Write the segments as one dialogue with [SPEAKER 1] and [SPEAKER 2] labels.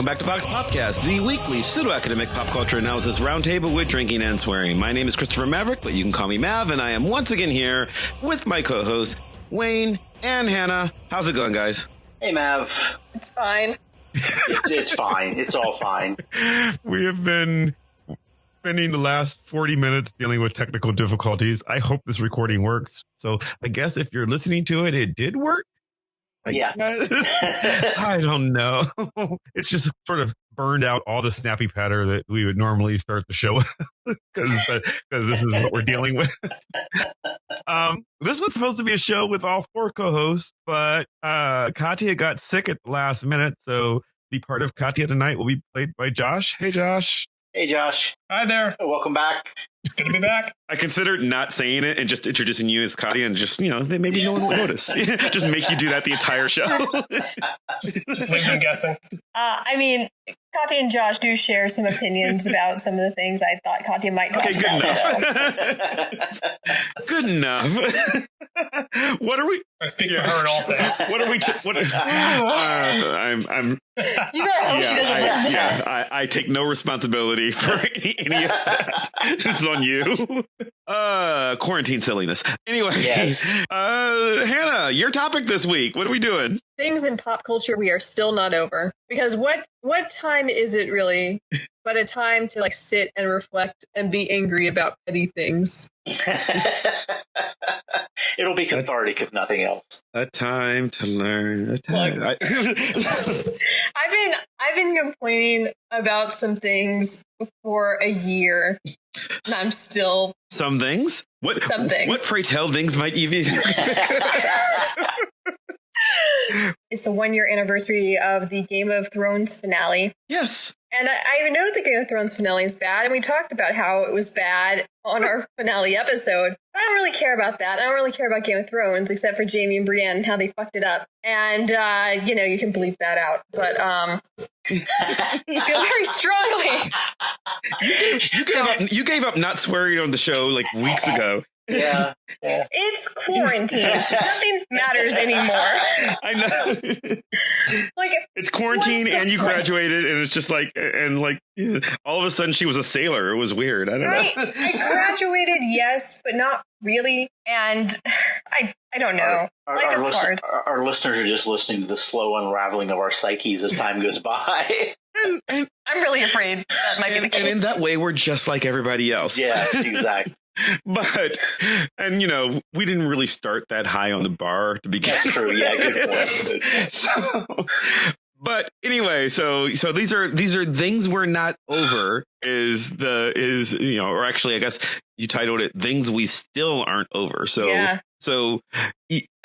[SPEAKER 1] back to Vox Popcast, the weekly pseudo-academic pop culture analysis roundtable with drinking and swearing. My name is Christopher Maverick, but you can call me Mav, and I am once again here with my co-hosts, Wayne and Hannah. How's it going, guys?
[SPEAKER 2] Hey, Mav.
[SPEAKER 3] It's fine.
[SPEAKER 2] It's fine. It's all fine.
[SPEAKER 4] We have been spending the last 40 minutes dealing with technical difficulties. I hope this recording works. So I guess if you're listening to it, it did work.
[SPEAKER 2] Yeah.
[SPEAKER 4] I don't know. It's just sort of burned out all the snappy patter that we would normally start the show with because this is what we're dealing with. This was supposed to be a show with all four co-hosts, but Katya got sick at the last minute. So the part of Katya tonight will be played by Josh. Hey, Josh.
[SPEAKER 2] Hey, Josh.
[SPEAKER 5] Hi there.
[SPEAKER 2] Welcome back.
[SPEAKER 5] It's good to be back.
[SPEAKER 1] I considered not saying it and just introducing you as Katya and just, maybe no one will notice. Just make you do that the entire show.
[SPEAKER 5] Just leave them guessing.
[SPEAKER 3] I mean, Katya and Josh do share some opinions about some of the things I thought Katya might talk
[SPEAKER 1] Okay,
[SPEAKER 3] about.
[SPEAKER 1] good enough. What are we?
[SPEAKER 5] I speak for her in all things.
[SPEAKER 1] What are we? I'm.
[SPEAKER 3] You better hope she doesn't listen to this.
[SPEAKER 1] I take no responsibility for any of that. This is on you. Quarantine silliness. Anyway,
[SPEAKER 2] Yes.
[SPEAKER 1] Hannah, your topic this week. What are we doing?
[SPEAKER 3] Things in pop culture we are still not over. Because what time is it really but a time to like sit and reflect and be angry about petty things?
[SPEAKER 2] It'll be cathartic if nothing else.
[SPEAKER 1] A time to learn. A time.
[SPEAKER 3] Look. I've been complaining about some things for a year, and I'm still
[SPEAKER 1] Some things. What?
[SPEAKER 3] Some things.
[SPEAKER 1] What? Pray tell things might even.
[SPEAKER 3] It's the 1 year anniversary of the Game of Thrones finale.
[SPEAKER 1] Yes.
[SPEAKER 3] And I know the Game of Thrones finale is bad, and we talked about how it was bad on our finale episode. I don't really care about that. I don't really care about Game of Thrones, except for Jaime and Brienne and how they fucked it up. And, you can bleep that out. But, I feel very strongly.
[SPEAKER 1] You gave up not swearing on the show like weeks ago.
[SPEAKER 2] Yeah.
[SPEAKER 3] It's quarantine. Nothing matters anymore.
[SPEAKER 1] I know.
[SPEAKER 3] Like,
[SPEAKER 1] It's quarantine
[SPEAKER 3] what's the
[SPEAKER 1] and you
[SPEAKER 3] point?
[SPEAKER 1] graduated and it's just like, all of a sudden she was a sailor. It was weird. I don't know.
[SPEAKER 3] I graduated, yes, but not really. And I don't know. Life is hard.
[SPEAKER 2] Our listeners are just listening to the slow unraveling of our psyches as time goes by.
[SPEAKER 1] And
[SPEAKER 3] I'm really afraid that might be the case.
[SPEAKER 1] in that way, we're just like everybody else.
[SPEAKER 2] Yeah, exactly.
[SPEAKER 1] But, we didn't really start that high on the bar to begin.
[SPEAKER 2] That's true. Yeah, good point.
[SPEAKER 1] But anyway, so these are things we're not over or actually I guess you titled it Things We Still Aren't Over. So
[SPEAKER 3] Yeah.
[SPEAKER 1] So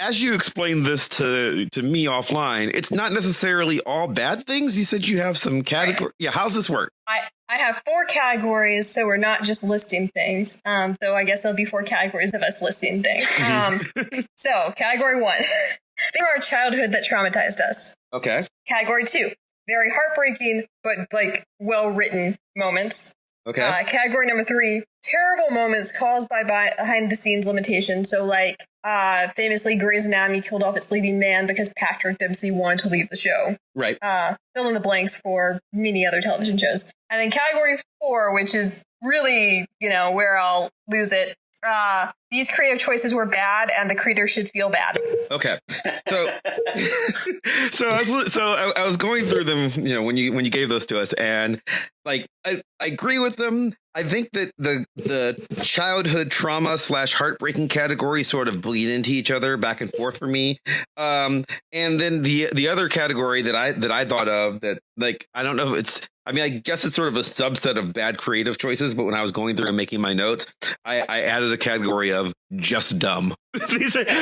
[SPEAKER 1] as you explained this to me offline, it's not necessarily all bad things. You said you have some category. Yeah. How's this work?
[SPEAKER 3] I have 4 categories, so we're not just listing things. Though I guess there'll be 4 categories of us listing things. So category 1, things from our childhood that traumatized us.
[SPEAKER 1] Okay.
[SPEAKER 3] Category 2, very heartbreaking, but like well-written moments.
[SPEAKER 1] Okay.
[SPEAKER 3] Category number 3, terrible moments caused by behind-the-scenes limitations. So, like, famously, Grey's Anatomy killed off its leading man because Patrick Dempsey wanted to leave the show.
[SPEAKER 1] Right.
[SPEAKER 3] Fill in the blanks for many other television shows. And then category 4, which is really, where I'll lose it. These creative choices were bad, and the creator should feel bad.
[SPEAKER 1] Okay, so I was going through them, when you gave those to us, and like I agree with them. I think that the childhood trauma / heartbreaking category sort of bleed into each other back and forth for me. And then the other category that I thought of that, like, I don't know if it's. I mean, I guess it's sort of a subset of bad creative choices, but when I was going through and making my notes, I added a category of just dumb. These are, like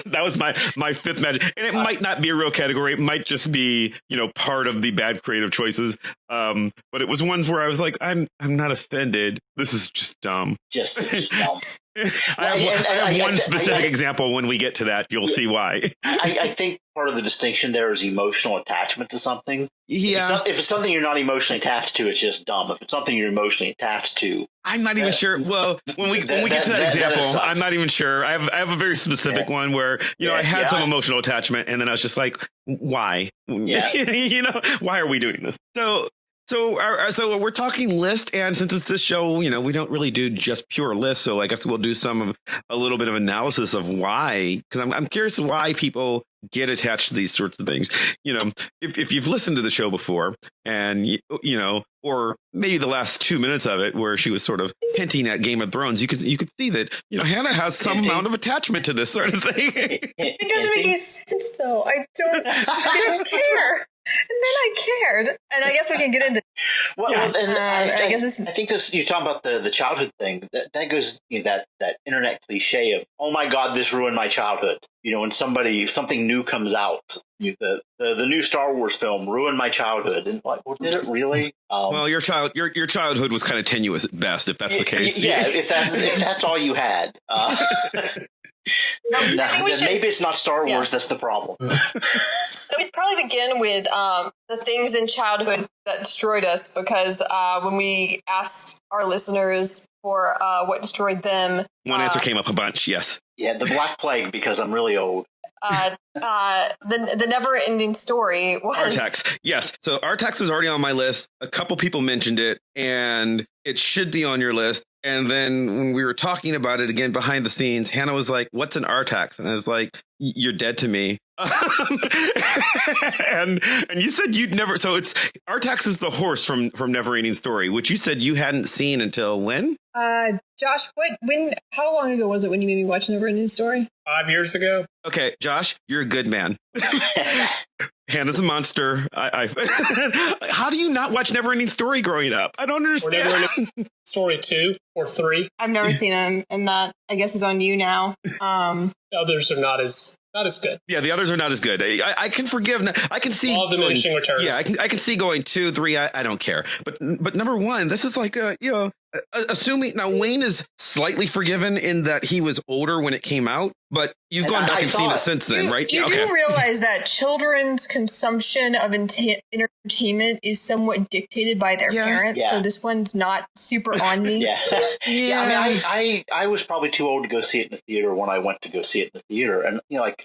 [SPEAKER 1] that was my fifth magic. And it might not be a real category. It might just be, part of the bad creative choices. But it was ones where I was like, I'm not offended. This is just dumb.
[SPEAKER 2] Just dumb.
[SPEAKER 1] I have one specific example. When we get to that, you'll see why.
[SPEAKER 2] I think part of the distinction there is emotional attachment to something.
[SPEAKER 1] Yeah.
[SPEAKER 2] If it's something you're not emotionally attached to, it's just dumb. If it's something you're emotionally attached to,
[SPEAKER 1] I'm not even sure. Well, when we get to that example, I'm not even sure. I have a very specific one where I had some emotional attachment, and then I was just like, why?
[SPEAKER 2] Yeah.
[SPEAKER 1] Why are we doing this? So we're talking list, and since it's this show, we don't really do just pure list. So I guess we'll do a little bit of analysis of why, because I'm curious why people get attached to these sorts of things. If you've listened to the show before, and or maybe the last 2 minutes of it, where she was sort of hinting at Game of Thrones, you could see that Hannah has some amount of attachment to this sort of thing.
[SPEAKER 3] It doesn't make any sense, though. I don't care. And then I cared, and I guess we can get into.
[SPEAKER 2] I think this. You're talking about the childhood thing. That goes that internet cliche of, oh my God, this ruined my childhood. When something new comes out, the new Star Wars film ruined my childhood, and like, well, did it really?
[SPEAKER 1] Well, your childhood was kind of tenuous at best, if that's the case.
[SPEAKER 2] Yeah, if that's all you had. Maybe it's not Star Wars. That's the problem.
[SPEAKER 3] We'd probably begin with the things in childhood that destroyed us, because when we asked our listeners for what destroyed them,
[SPEAKER 1] one answer came up a bunch. Yes.
[SPEAKER 2] Yeah, the Black Plague, because I'm really old.
[SPEAKER 3] The never-ending story was
[SPEAKER 1] Artax. Yes. So Artax was already on my list. A couple people mentioned it, and it should be on your list. And then when we were talking about it again behind the scenes, Hannah was like, "What's an Artax?" And I was like, "You're dead to me." and you said you'd never. So it's Artax is the horse from Neverending Story, which you said you hadn't seen until when?
[SPEAKER 3] Josh, how long ago was it when you made me watch Neverending Story?
[SPEAKER 5] 5 years ago.
[SPEAKER 1] Okay, Josh, you're a good man. Hannah's a monster. How do you not watch Neverending Story growing up? I don't understand.
[SPEAKER 5] Or Neverending Story 2 or 3.
[SPEAKER 3] I've never seen them, and that, I guess, is on you now.
[SPEAKER 5] Others are not as good.
[SPEAKER 1] Yeah, the others are not as good. I can forgive. I can see
[SPEAKER 5] all diminishing returns.
[SPEAKER 1] Yeah, I can see going 2, 3. I don't care. But number one, this is like assuming now Wayne is slightly forgiven in that he was older when it came out, but you've gone back and seen it since then, right?
[SPEAKER 3] You do realize that children's consumption of entertainment is somewhat dictated by their parents, so this one's not super on me.
[SPEAKER 2] I mean, I was probably too old to go see it in the theater when I went to go see it in the theater, and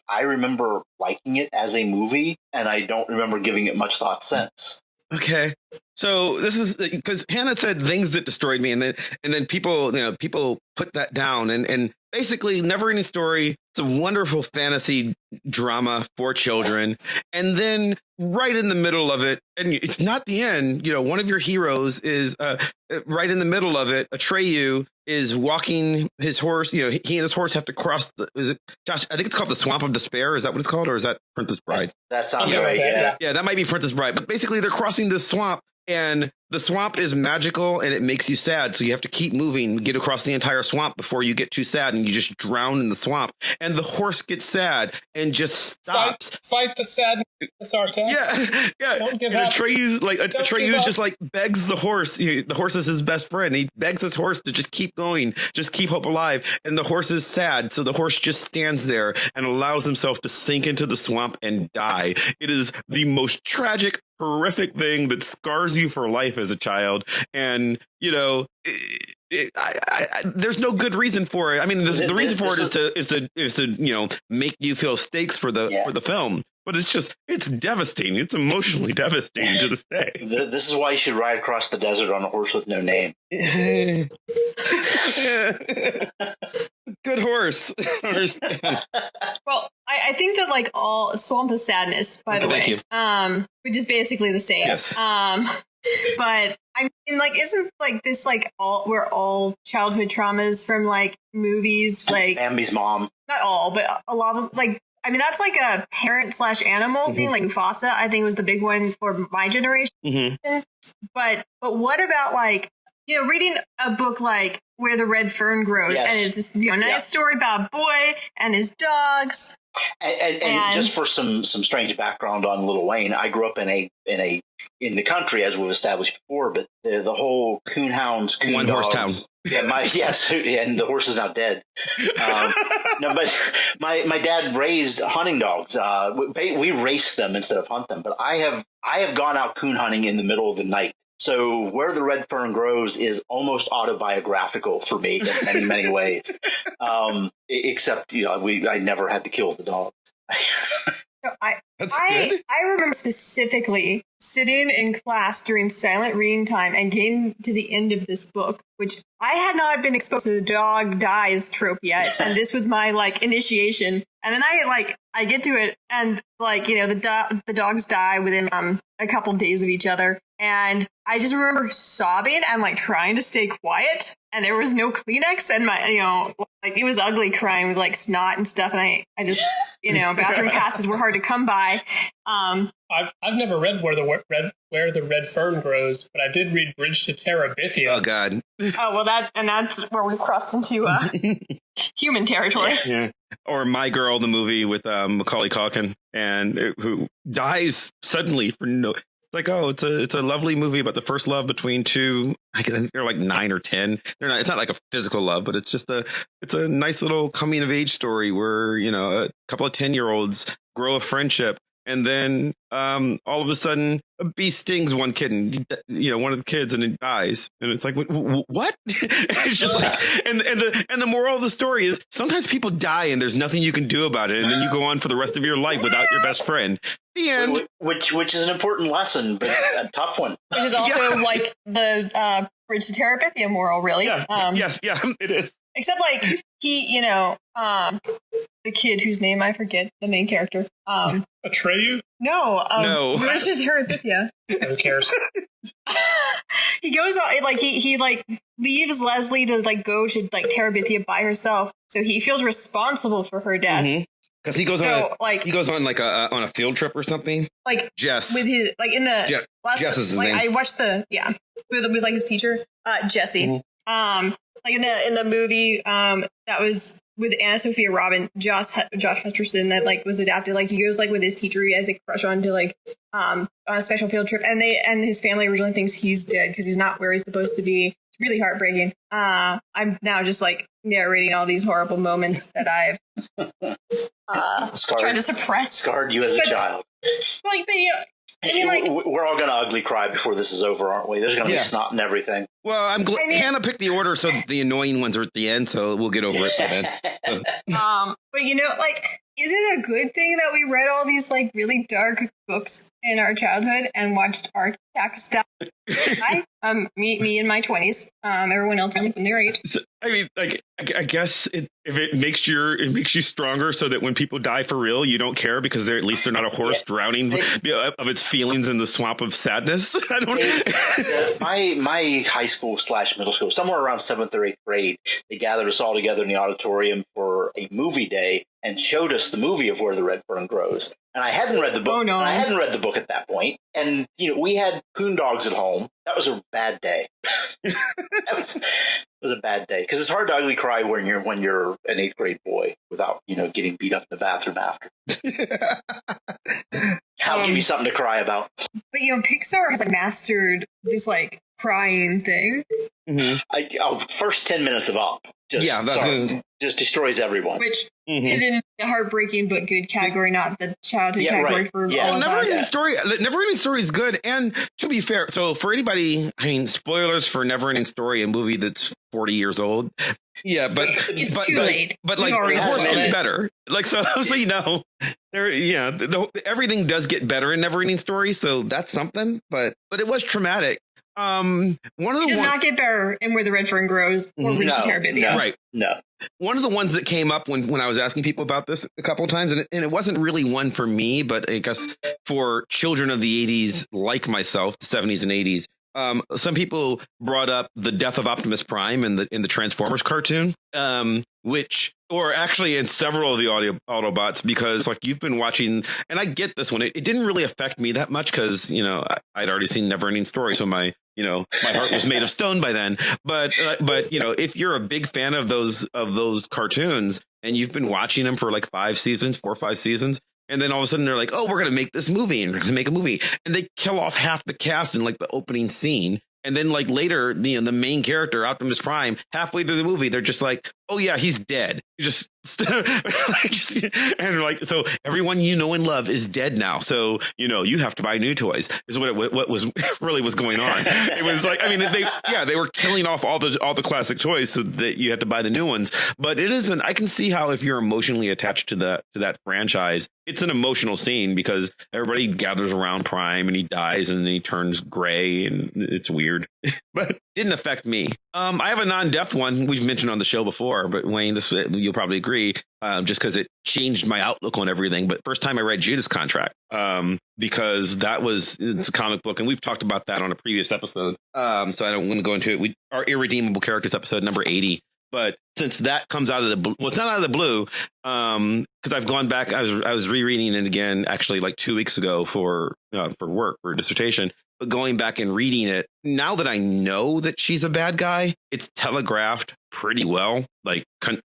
[SPEAKER 2] I remember liking it as a movie, and I don't remember giving it much thought since.
[SPEAKER 1] Okay. So this is because Hannah said things that destroyed me, and then people put that down, and basically Neverending Story, it's a wonderful fantasy drama for children, and then right in the middle of it, and it's not the end, one of your heroes is right in the middle of it, Atreyu is walking his horse, he and his horse have to cross Josh, I think it's called the Swamp of Despair, is that what it's called, or is that Princess Bride?
[SPEAKER 2] That sounds right,
[SPEAKER 1] yeah, that might be Princess Bride, but basically they're crossing this swamp, and the swamp is magical and it makes you sad. So you have to keep moving, get across the entire swamp before you get too sad and you just drown in the swamp. And the horse gets sad and just stops.
[SPEAKER 5] Fight the sadness, Artax.
[SPEAKER 1] Yeah.
[SPEAKER 5] Don't give up.
[SPEAKER 1] Atreyu just like begs the horse. The horse is his best friend. He begs his horse to just keep going, just keep hope alive. And the horse is sad. So the horse just stands there and allows himself to sink into the swamp and die. It is the most tragic, horrific thing that scars you for life as a child, and there's no good reason for it. I mean, the reason for it is to make you feel stakes for the film, but it's devastating. It's emotionally devastating to this day.
[SPEAKER 2] This is why you should ride across the desert on a horse with no name.
[SPEAKER 1] Good horse. I understand.
[SPEAKER 3] Well, I think that like all Swamp of Sadness, by the way, which is basically the same.
[SPEAKER 1] Yes.
[SPEAKER 3] But I mean, like, isn't like this like all childhood traumas from like movies, like
[SPEAKER 2] Bambi's mom? Not
[SPEAKER 3] all, but a lot of like. I mean, that's like a parent/animal thing. Like Mufasa, I think was the big one for my generation. Mm-hmm. But what about like reading a book like Where the Red Fern Grows, and it's this nice story about a boy and his dogs.
[SPEAKER 2] And just for some strange background on Little Wayne, I grew up in the country, as we've established before, but the whole coon hounds,
[SPEAKER 1] one horse town.
[SPEAKER 2] and the horse is now dead. No, but my dad raised hunting dogs. We raced them instead of hunt them. But I have gone out coon hunting in the middle of the night. So Where the Red Fern Grows is almost autobiographical for me in many, many ways. Except, I never had to kill the dogs.
[SPEAKER 3] I remember specifically sitting in class during silent reading time and getting to the end of this book, which I had not been exposed to the dog dies trope yet, and this was my initiation. And then I get to it, and the dogs die within a couple days of each other, and I just remember sobbing and trying to stay quiet, and there was no Kleenex, and it was ugly crying with snot and stuff, and I just bathroom passes were hard to come by.
[SPEAKER 5] I've never read Where the Red Fern Grows, but I did read Bridge to Terabithia.
[SPEAKER 1] Oh God.
[SPEAKER 3] Oh well, that's where we've crossed into human territory.
[SPEAKER 1] Yeah. Or My Girl, the movie with Macaulay Culkin, and who dies suddenly for no. It's a lovely movie about the first love between two. I think they're 9 or 10. They're not. It's not like a physical love, but it's just it's a nice little coming of age story where a couple of 10-year-olds grow a friendship, and then all of a sudden a bee stings one kid, and one of the kids, and it dies, and it's what? It's just and the moral of the story is sometimes people die and there's nothing you can do about it, and then you go on for the rest of your life without your best friend. The end.
[SPEAKER 2] Which is an important lesson, but a tough one.
[SPEAKER 3] Which is also the Bridge to Terabithia moral, really.
[SPEAKER 1] Yeah. Yes, it is.
[SPEAKER 3] Except he, the kid whose name I forget, the main character.
[SPEAKER 5] Atreyu?
[SPEAKER 3] No. Bridge to Terabithia.
[SPEAKER 5] Who cares?
[SPEAKER 3] He goes on, he leaves Leslie to go to Terabithia by herself, so he feels responsible for her death. Mm-hmm.
[SPEAKER 1] Because he goes on on a field trip or something. Jess
[SPEAKER 3] with his in the last.
[SPEAKER 1] Jess is his name.
[SPEAKER 3] I watched with his teacher Jesse. Mm-hmm. In the movie that was with Anna Sophia Robb, Josh Hutcherson that was adapted. He goes with his teacher. He has a crush on to on a special field trip, and his family originally thinks he's dead because he's not where he's supposed to be. It's really heartbreaking. I'm now just narrating all these horrible moments that I've tried to suppress.
[SPEAKER 2] Scarred you as a child. We're all going to ugly cry before this is over, aren't we? There's going to be snot and everything.
[SPEAKER 1] Well, I'm glad Hannah picked the order so that the annoying ones are at the end, so we'll get over it by then.
[SPEAKER 3] But is it a good thing that we read all these really dark books in our childhood and watched art stuff? Me in my 20s. Everyone else in their age.
[SPEAKER 1] So, I guess if it makes you stronger, so that when people die for real, you don't care because at least they're not a horse drowning of its feelings in the swamp of sadness. I don't.
[SPEAKER 2] My high school / middle school, somewhere around 7th or 8th grade, they gathered us all together in the auditorium for a movie day and showed us the movie of Where the Red Fern Grows. And I hadn't read the book. Oh, no. I hadn't read the book at that point. And we had coon dogs at home. That was a bad day. It was a bad day because it's hard to ugly cry when you're an 8th grade boy without getting beat up in the bathroom after. I'll give you something to cry about.
[SPEAKER 3] But Pixar has mastered this crying thing.
[SPEAKER 2] Mm-hmm. First 10 minutes of Up. Just destroys everyone.
[SPEAKER 3] Which is in the heartbreaking but good category, not the childhood category for all of us.
[SPEAKER 1] Never-Ending Story is good. And to be fair, so for anybody, spoilers for Never-Ending Story, a movie that's 40 years old. Yeah, but
[SPEAKER 3] it's too late.
[SPEAKER 1] But the horse gets better. So everything does get better in Never-Ending Story. So that's something. But it was traumatic. It
[SPEAKER 3] does not get better in Where the Red Fern Grows or Bridge to Terabithia.
[SPEAKER 1] Right.
[SPEAKER 2] No.
[SPEAKER 1] One of the ones that came up when I was asking people about this a couple of times, and it wasn't really one for me, but I guess for children of the 80s like myself, the 70s and 80s, some people brought up the death of Optimus Prime in the Transformers cartoon, or actually in several of the Autobots, because you've been watching, and I get this one. It didn't really affect me that much because I'd already seen Never-Ending Story, so my heart was made of stone by then. But if you're a big fan of those cartoons and you've been watching them for 4 or 5 seasons, and then all of a sudden they're like, oh, we're going to make this movie and we're going to make a movie. And they kill off half the cast in the opening scene. And then like later, the main character, Optimus Prime, halfway through the movie, they're just like, oh yeah, he's dead. You just and like, so everyone you know and love is dead now. So, you have to buy new toys is what was really was going on. It was like, I mean, they were killing off all the classic toys so that you had to buy the new ones. But it isn't, I can see how if you're emotionally attached to that franchise, it's an emotional scene because everybody gathers around Prime and he dies and then he turns gray and it's weird, but it didn't affect me. I have a non-death one we've mentioned on the show before, but Wayne, this you'll probably agree, just because it changed my outlook on everything. But first time I read Judas Contract, because it's a comic book, and we've talked about that on a previous episode. So I don't want to go into it. Our Irredeemable Characters episode number 80. But since that comes out of the blue, well, it's not out of the blue, because I've gone back. I was rereading it again, actually, like 2 weeks ago for work, for a dissertation. But going back and reading it, now that I know that she's a bad guy, it's telegraphed pretty well, like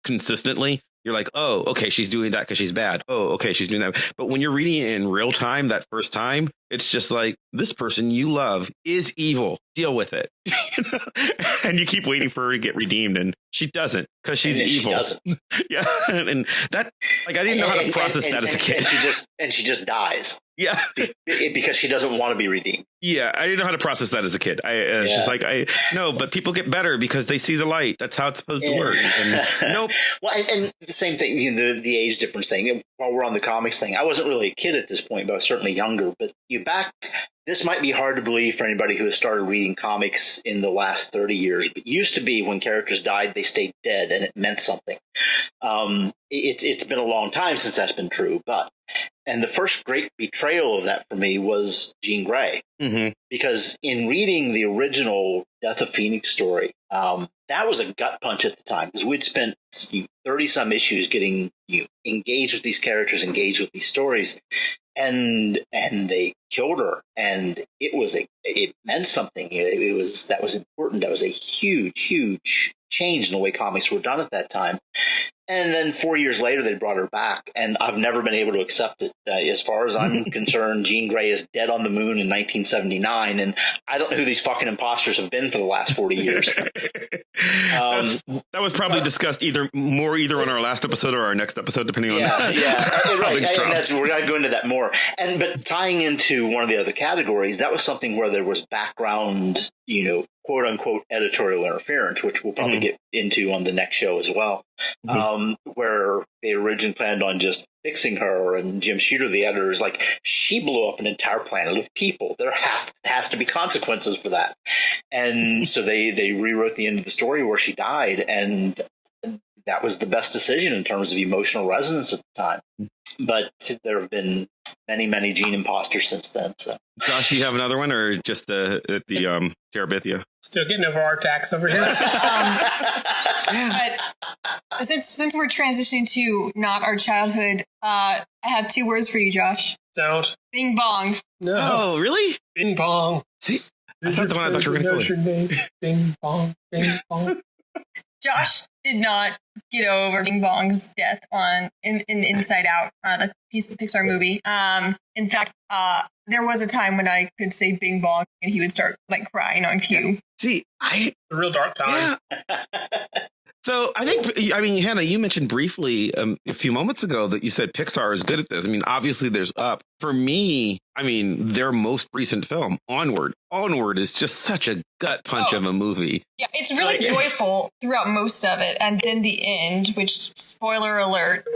[SPEAKER 1] consistently. You're like, oh, okay, she's doing that because she's bad. Oh, okay, she's doing that. But when you're reading it in real time, that first time, it's just like, this person you love is evil. Deal with it. And you keep waiting for her to get redeemed, and she doesn't because she's evil. She doesn't. Yeah, and that, like, I didn't know how to process that as a kid.
[SPEAKER 2] And she just dies.
[SPEAKER 1] Yeah,
[SPEAKER 2] because she doesn't want to be redeemed.
[SPEAKER 1] Yeah, I didn't know how to process that as a kid. It's just like, no, but people get better because they see the light. That's how it's supposed to work. And, nope.
[SPEAKER 2] Well, and the same thing, the age difference thing. While we're on the comics thing, I wasn't really a kid at this point, but I was certainly younger. But this might be hard to believe for anybody who has started reading comics in the last 30 years, but it used to be when characters died, they stayed dead, and it meant something. It's been a long time since that's been true, and the first great betrayal of that for me was Jean Grey. Mm-hmm. Because in reading the original Death of Phoenix story, that was a gut punch at the time, because we'd spent 30-some issues getting engaged with these characters, engaged with these stories, and they killed her, and it meant something. That was important. That was a huge change in the way comics were done at that time. And then 4 years later, they brought her back, and I've never been able to accept it. As far as I'm concerned, Jean Grey is dead on the moon in 1979, and I don't know who these fucking imposters have been for the last 40 years.
[SPEAKER 1] That was probably discussed either on our last episode or our next episode, depending on
[SPEAKER 2] right. We're going to go into that more. But tying into one of the other categories, that was something where there was background, quote unquote editorial interference, which we'll probably get into on the next show as well, where they originally planned on just fixing her, and Jim Shooter, the editor, is like, she blew up an entire planet of people. There has to be consequences for that. And so they rewrote the end of the story where she died, and that was the best decision in terms of emotional resonance at the time. But there have been many Gene imposters since then. So,
[SPEAKER 1] Josh, do you have another one, or just the Terabithia?
[SPEAKER 5] Still getting over our tax over here.
[SPEAKER 3] But since we're transitioning to not our childhood, I have 2 words for you, Josh.
[SPEAKER 5] Don't.
[SPEAKER 3] Bing bong.
[SPEAKER 5] No.
[SPEAKER 1] Oh, really?
[SPEAKER 5] Bing bong.
[SPEAKER 1] See, that's not the one I thought you were going to go.
[SPEAKER 5] Bing bong. Bing bong.
[SPEAKER 3] Josh did not get over Bing Bong's death in Inside Out, the Pixar movie. In fact, there was a time when I could say Bing Bong and he would start like crying on cue.
[SPEAKER 1] See,
[SPEAKER 5] a real dark time.
[SPEAKER 1] Yeah. So I mean, Hannah, you mentioned briefly a few moments ago that you said Pixar is good at this. I mean, obviously there's Up. For me, I mean, their most recent film, Onward is just such a gut punch of a movie.
[SPEAKER 3] Yeah, it's really joyful throughout most of it. And then the end, which, spoiler alert,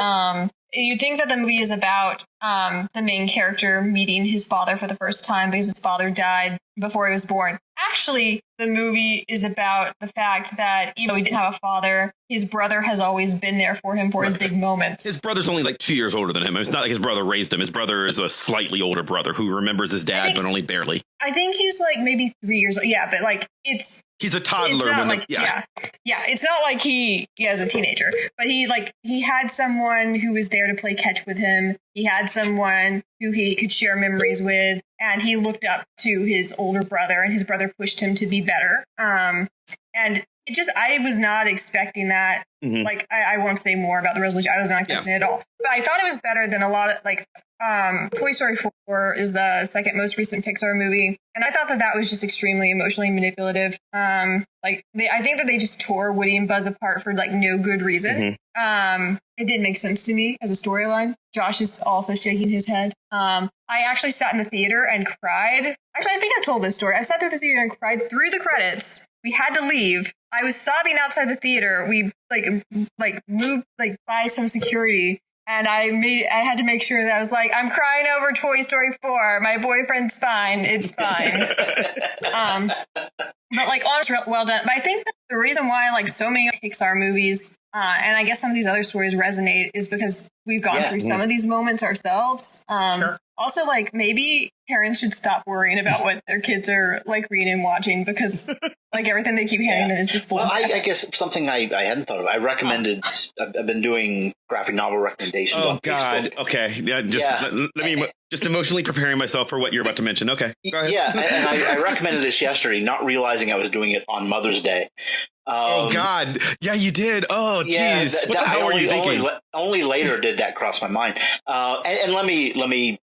[SPEAKER 3] you think that the movie is about the main character meeting his father for the first time because his father died before he was born. Actually, the movie is about the fact that even though he didn't have a father, his brother has always been there for him for his big moments.
[SPEAKER 1] His brother's only like 2 years older than him. It's not like his brother raised him. His brother is a slightly older brother who remembers his dad, but only barely.
[SPEAKER 3] I think he's like maybe 3 years old. Yeah, but like
[SPEAKER 1] he's a toddler.
[SPEAKER 3] It's not like he is a teenager, but he had someone who was there to play catch with him. He had someone who he could share memories with, and he looked up to his older brother, and his brother pushed him to be better. And I was not expecting that. Mm-hmm. Like, I won't say more about the resolution. I was not expecting it at all. But I thought it was better than a lot of, like, Toy Story 4 is the second most recent Pixar movie, and I thought that was just extremely emotionally manipulative. I think that they just tore Woody and Buzz apart for like no good reason. It didn't make sense to me as a storyline. Josh is also shaking his head. I actually sat in the theater and cried. Actually, I think I've told this story. I sat through the theater and cried through the credits. We had to leave. I was sobbing outside the theater. We moved by some security. And I had to make sure that I was like, I'm crying over Toy Story 4. My boyfriend's fine. It's fine. But like, honestly, well done. But I think that the reason why like so many Pixar movies, and I guess some of these other stories resonate, is because we've gone through some of these moments ourselves. Sure. Also, like, maybe parents should stop worrying about what their kids are like reading and watching, because like everything they keep handing them is just full.
[SPEAKER 2] Well, I guess something I hadn't thought of. I recommended. I've been doing graphic novel recommendations. On
[SPEAKER 1] God.
[SPEAKER 2] Facebook.
[SPEAKER 1] Okay. Yeah. Let me just emotionally preparing myself for what you're about to mention. Okay. Go ahead.
[SPEAKER 2] Yeah, and I recommended this yesterday, not realizing I was doing it on Mother's Day.
[SPEAKER 1] Oh God! Yeah, you did. Oh, jeez. What the hell were you thinking?
[SPEAKER 2] Only later did that cross my mind. And let me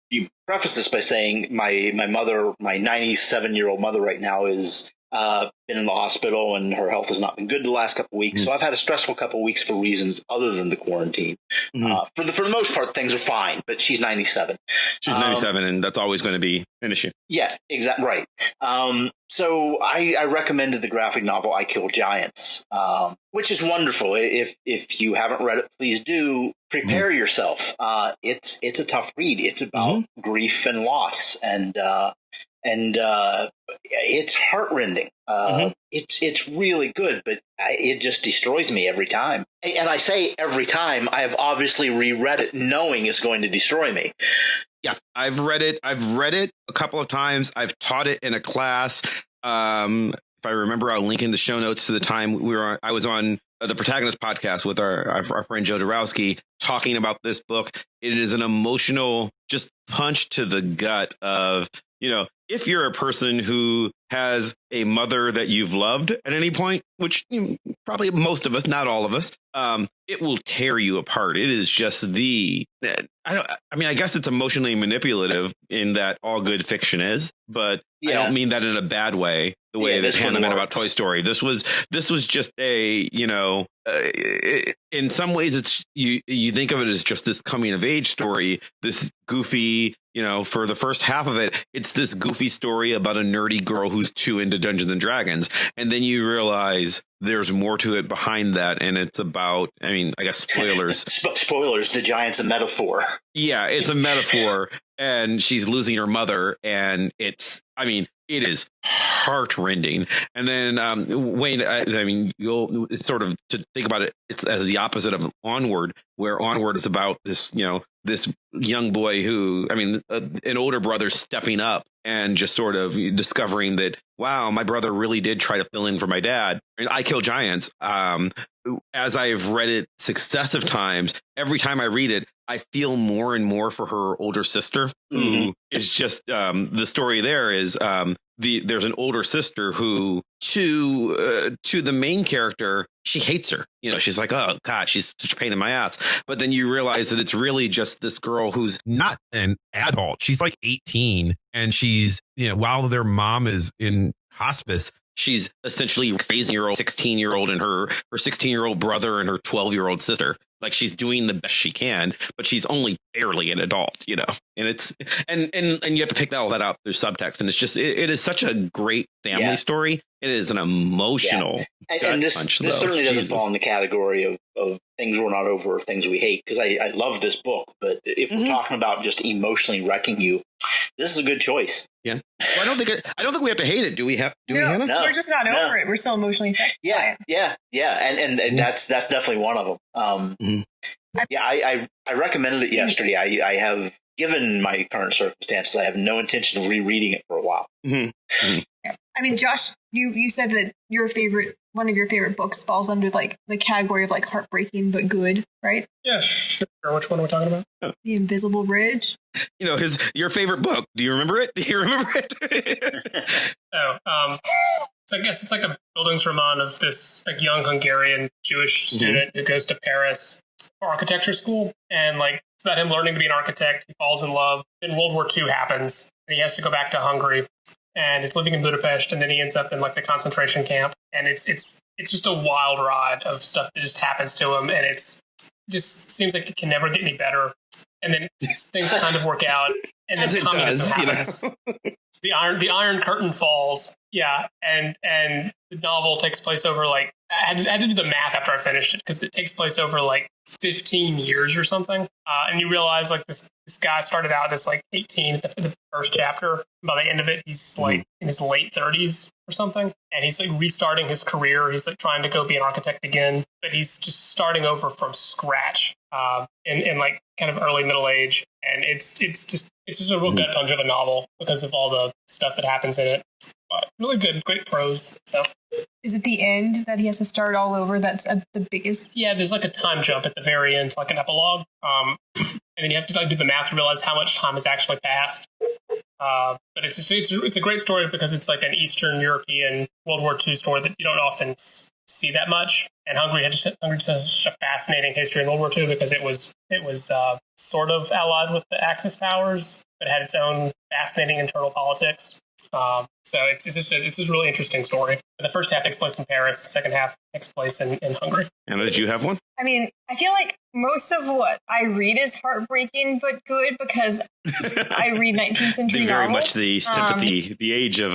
[SPEAKER 2] preface this by saying my mother, my 97-year-old mother, right now is been in the hospital, and her health has not been good the last couple of weeks. So I've had a stressful couple of weeks for reasons other than the quarantine. For the most part, things are fine. But she's 97.
[SPEAKER 1] She's 97, and that's always going to be an issue.
[SPEAKER 2] Yeah, exactly right. So I recommended the graphic novel "I Kill Giants," which is wonderful. If you haven't read it, please do. Prepare yourself. It's a tough read. It's about grief and loss, and it's heartrending. It's really good, but it just destroys me every time. And I say every time. I have obviously reread it knowing it's going to destroy me.
[SPEAKER 1] Yeah, I've read it a couple of times. I've taught it in a class. If I remember, I'll link in the show notes to the time I was on the Protagonist podcast with our friend Joe Dorowski talking about this book. It is an emotional just punch to the gut of, if you're a person who has a mother that you've loved at any point, which probably most of us, not all of us, it will tear you apart. It is just I guess it's emotionally manipulative in that all good fiction is, but I don't mean that in a bad way. The way that Hannah meant about Toy Story. This was just a, in some ways it's you think of it as just this coming of age story, this goofy, for the first half of it, it's this goofy story about a nerdy girl who's too into Dungeons and Dragons. And then you realize there's more to it behind that. And it's about, I guess spoilers.
[SPEAKER 2] Spoilers, the giant's a metaphor.
[SPEAKER 1] Yeah, it's a metaphor. And she's losing her mother. And it is heartrending. And then Wayne, you'll sort of to think about it, it's as the opposite of Onward, where Onward is about this, this young boy who, an older brother stepping up and just sort of discovering that, wow, my brother really did try to fill in for my dad. And I Kill Giants, as I've read it successive times, every time I read it, I feel more and more for her older sister, who is just the story there is there's an older sister who to the main character, she hates her. She's like, oh, God, she's such a pain in my ass. But then you realize that it's really just this girl who's
[SPEAKER 4] not an adult. She's like 18, and she's, while their mom is in hospice,
[SPEAKER 1] she's essentially raising her 16-year-old and her 16-year-old brother and her 12-year-old sister. Like, she's doing the best she can, but she's only barely an adult, and it's and you have to pick all that out through subtext. And it's just it is such a great family story. It is an emotional
[SPEAKER 2] and this certainly doesn't fall in the category of things we're not over or things we hate, because I love this book. But if we're talking about just emotionally wrecking you, this is a good choice.
[SPEAKER 1] Yeah. Well, I don't think we have to hate it. Do we have? Do we have it?
[SPEAKER 3] No, we're just not over it. We're still emotionally affected.
[SPEAKER 2] Yeah. And that's definitely one of them. I recommended it yesterday. I have, given my current circumstances, I have no intention of rereading it for a while.
[SPEAKER 3] Josh, you said that one of your favorite books falls under like the category of like heartbreaking but good, right?
[SPEAKER 5] Yeah, sure. Which one are we talking about?
[SPEAKER 3] The Invisible Bridge.
[SPEAKER 1] Your favorite book. Do you remember it?
[SPEAKER 5] So I guess it's like a Bildungsroman of this like young Hungarian Jewish student who goes to Paris for architecture school, and like It's about him learning to be an architect. He falls in love. Then World War II happens, and he has to go back to Hungary, and he's living in Budapest, and then he ends up in like the concentration camp, and it's just a wild ride of stuff that just happens to him, and it's just seems like it can never get any better. And then things kind of work out, and then communism happens. The Iron Curtain falls, yeah, and the novel takes place over like I had to do the math after I finished it because it takes place over like 15 years or something, and you realize like this guy started out as like 18 at the first chapter. By the end of it, he's like in his late 30s or something, and he's like restarting his career. He's like trying to go be an architect again, but he's just starting over from scratch in like kind of early middle age, and it's just a real gut punch of a novel because of all the stuff that happens in it. But really good, great prose. So,
[SPEAKER 3] is it the end that he has to start all over? That's the biggest.
[SPEAKER 5] Yeah, there's like a time jump at the very end, like an epilogue, and then you have to like do the math to realize how much time has actually passed. But it's a great story because it's like an Eastern European World War II story that you don't often see that much. And Hungary just has such a fascinating history in World War II because it was sort of allied with the Axis powers, but had its own fascinating internal politics. So it's just a really interesting story. The first half takes place in Paris. The second half takes place in Hungary.
[SPEAKER 1] Anna, did you have one?
[SPEAKER 3] I mean, I feel like most of what I read is heartbreaking but good because I read 19th century
[SPEAKER 1] Very
[SPEAKER 3] novels.
[SPEAKER 1] much the sympathy, the age of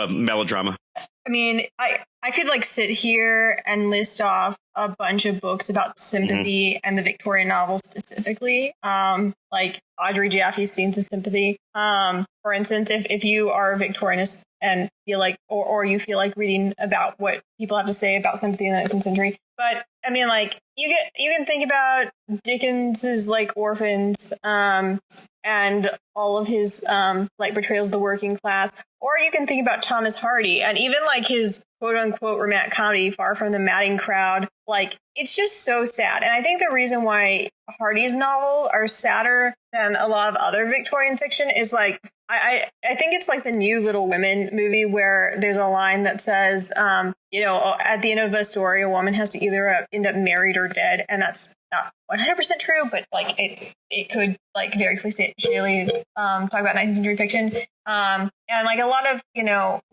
[SPEAKER 1] melodrama.
[SPEAKER 3] I mean, I could like sit here and list off a bunch of books about sympathy and the Victorian novels specifically, like Audrey Jaffe's Scenes of Sympathy. For instance, if you are a Victorianist and feel like, or you feel like reading about what people have to say about sympathy in the 19th century. But I mean, like you can think about Dickens's like Orphans, and all of his like portrayals of the working class, or you can think about Thomas Hardy and even like his quote unquote romantic comedy Far From the Madding Crowd. Like it's just so sad, and I think the reason why Hardy's novels are sadder than a lot of other Victorian fiction is like I think it's like the New Little Women movie where there's a line that says, at the end of a story, a woman has to either end up married or dead. And that's not 100% true, but like it could like very clichély talk about 19th century fiction. And like a lot of,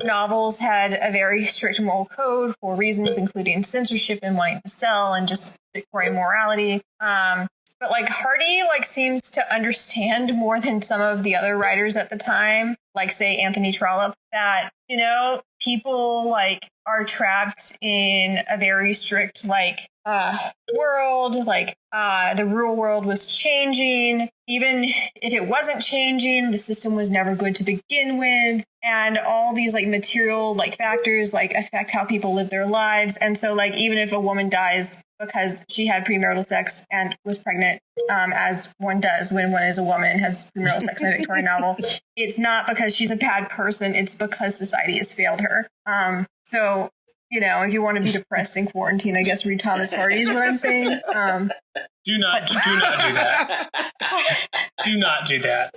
[SPEAKER 3] novels had a very strict moral code for reasons including censorship and wanting to sell and just Victorian morality. But like Hardy like seems to understand more than some of the other writers at the time, like say Anthony Trollope, that, people like are trapped in a very strict like world, like the real world was changing. Even if it wasn't changing, the system was never good to begin with. And all these like material like factors like affect how people live their lives. And so like even if a woman dies because she had premarital sex and was pregnant, as one does when one is a woman and has premarital sex in a Victorian novel, it's not because she's a bad person. It's because society has failed her. So, if you want to be depressed in quarantine, I guess read Thomas Hardy is what I'm saying.
[SPEAKER 5] Do not do that. Do not do that.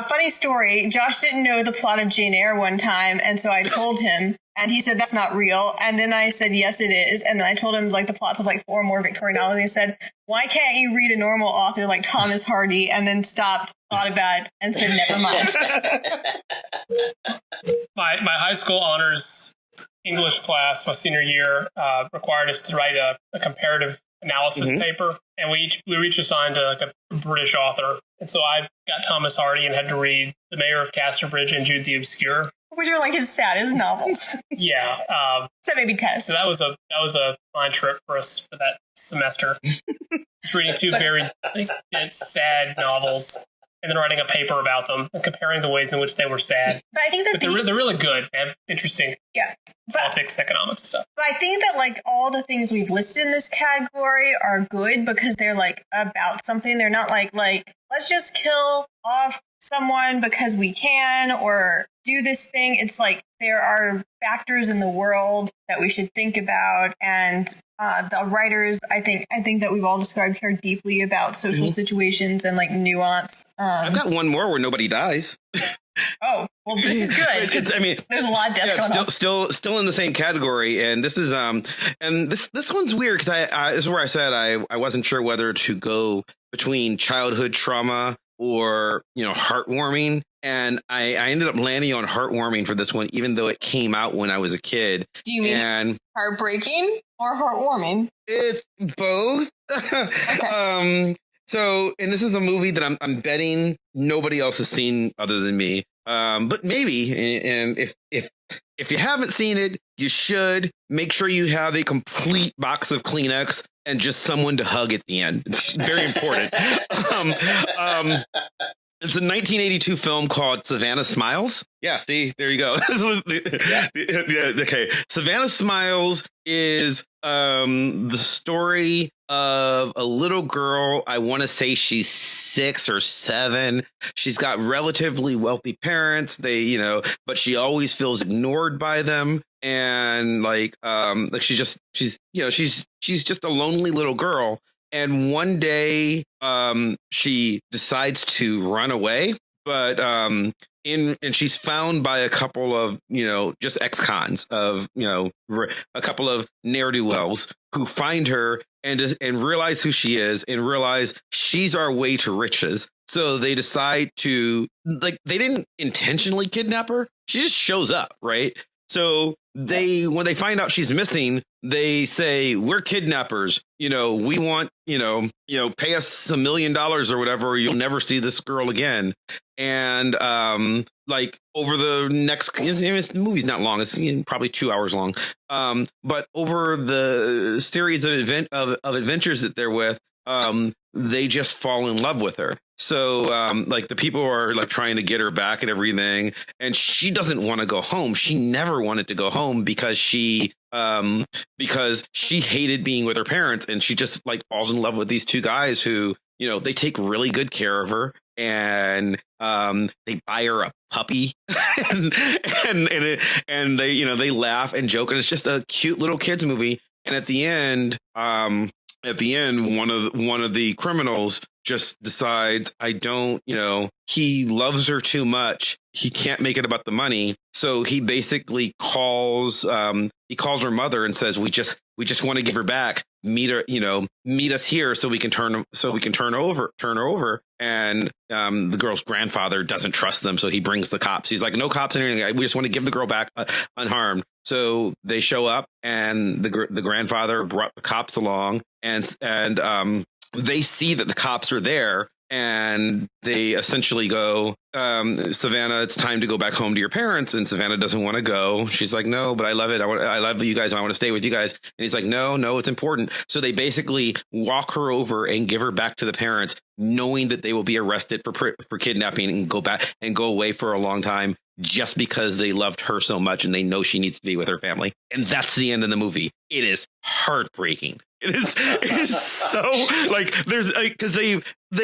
[SPEAKER 3] Funny story. Josh didn't know the plot of Jane Eyre one time, and so I told him, and he said that's not real. And then I said yes, it is. And then I told him like the plots of like 4 more Victorian novels. And he said, "Why can't you read a normal author like Thomas Hardy?" And then stopped, thought about it, and said, "Never mind."
[SPEAKER 5] My high school honors English class, my senior year, required us to write a comparative analysis paper, and we were each assigned like a British author. And so I got Thomas Hardy and had to read The Mayor of Casterbridge and Jude the Obscure,
[SPEAKER 3] which are like his saddest novels.
[SPEAKER 5] Yeah,
[SPEAKER 3] so maybe test.
[SPEAKER 5] So that was a fine trip for us for that semester. Just reading 2 very sad novels. And then writing a paper about them and comparing the ways in which they were sad.
[SPEAKER 3] But I think that
[SPEAKER 5] they're really good. They have interesting politics, economics, and stuff.
[SPEAKER 3] But I think that like all the things we've listed in this category are good because they're like about something. They're not like let's just kill off someone because we can or do this thing. It's like there are factors in the world that we should think about, and the writers, I think that we've all described, care deeply about social situations and like nuance.
[SPEAKER 1] I've got one more where nobody dies.
[SPEAKER 3] Oh, well, this is good.
[SPEAKER 1] I mean,
[SPEAKER 3] there's a lot of death going on.
[SPEAKER 1] Still in the same category, and this is and this one's weird because this is where I said I wasn't sure whether to go between childhood trauma or heartwarming, and I ended up landing on heartwarming for this one, even though it came out when I was a kid.
[SPEAKER 3] Do you mean heartbreaking or heartwarming?
[SPEAKER 1] It's both.
[SPEAKER 3] Okay.
[SPEAKER 1] So, and this is a movie that I'm betting nobody else has seen other than me. But maybe, and if you haven't seen it, you should make sure you have a complete box of Kleenex and just someone to hug at the end. It's very important. It's a 1982 film called Savannah Smiles. Yeah, see, there you go. Okay, Savannah Smiles is the story of a little girl. I want to say she's 6 or 7. She's got relatively wealthy parents. But she always feels ignored by them. And she's just a lonely little girl. And one day, she decides to run away, but and she's found by a couple of just ex-cons of a couple of ne'er-do-wells who find her and realize who she is and realize she's our way to riches. So they decide to they didn't intentionally kidnap her; she just shows up, right? So when they find out she's missing, they say, we're kidnappers. We want, pay us $1 million or whatever, or you'll never see this girl again. And over the next, the movie's not long. It's probably 2 hours long. But over the series of adventures that they're with, they just fall in love with her. So the people are trying to get her back and everything, and she doesn't want to go home. She never wanted to go home because she hated being with her parents, and she just falls in love with these two guys who they take really good care of her, and they buy her a puppy and they laugh and joke, and it's just a cute little kids movie. And at the end, one of the criminals just decides, he loves her too much. He can't make it about the money. So he basically calls her mother and says, we just want to give her back. Meet us here so we can turn her over. And the girl's grandfather doesn't trust them. So he brings the cops. He's like, no cops and anything. We just want to give the girl back unharmed. So they show up, and the grandfather brought the cops along, and they see that the cops are there, and they essentially go, Savannah, it's time to go back home to your parents. And Savannah doesn't want to go. She's like, no, but I love it. I love you guys. I want to stay with you guys. And he's like, no, it's important. So they basically walk her over and give her back to the parents, knowing that they will be arrested for kidnapping and go away for a long time, just because they loved her so much and they know she needs to be with her family. And that's the end of the movie. It is heartbreaking. It is so there's because they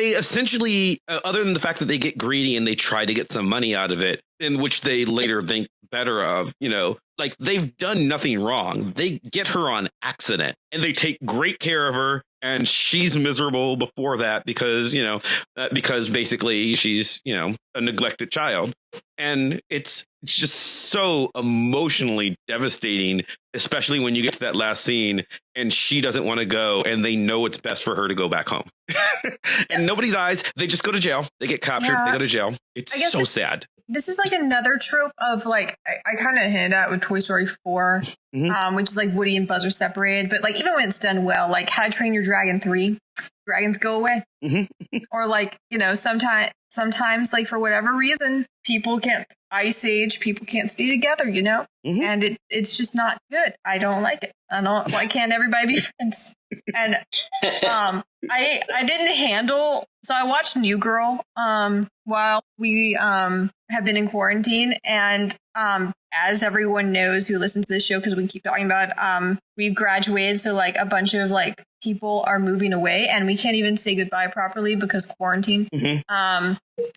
[SPEAKER 1] essentially, other than the fact that they get greedy and they try to get some money out of it, in which they later think better of, they've done nothing wrong. They get her on accident and they take great care of her. And she's miserable before that because basically she's, a neglected child. And it's just so emotionally devastating, especially when you get to that last scene and she doesn't want to go and they know it's best for her to go back home. And nobody dies. They just go to jail. They get captured. Yeah. They go to jail. It's so sad.
[SPEAKER 3] This is another trope of I kind of hinted at with Toy Story 4, which is Woody and Buzz are separated. But even when it's done well, How to Train Your Dragon 3, dragons go away. Mm-hmm. Or sometimes for whatever reason, people can't, Ice Age, people can't stay together, mm-hmm. And it's just not good. I don't like it. Why can't everybody be friends? And I didn't handle, so I watched New Girl while we have been in quarantine, and as everyone knows who listens to this show, because we keep talking about it, we've graduated, so a bunch of people are moving away, and we can't even say goodbye properly because quarantine. Mm-hmm.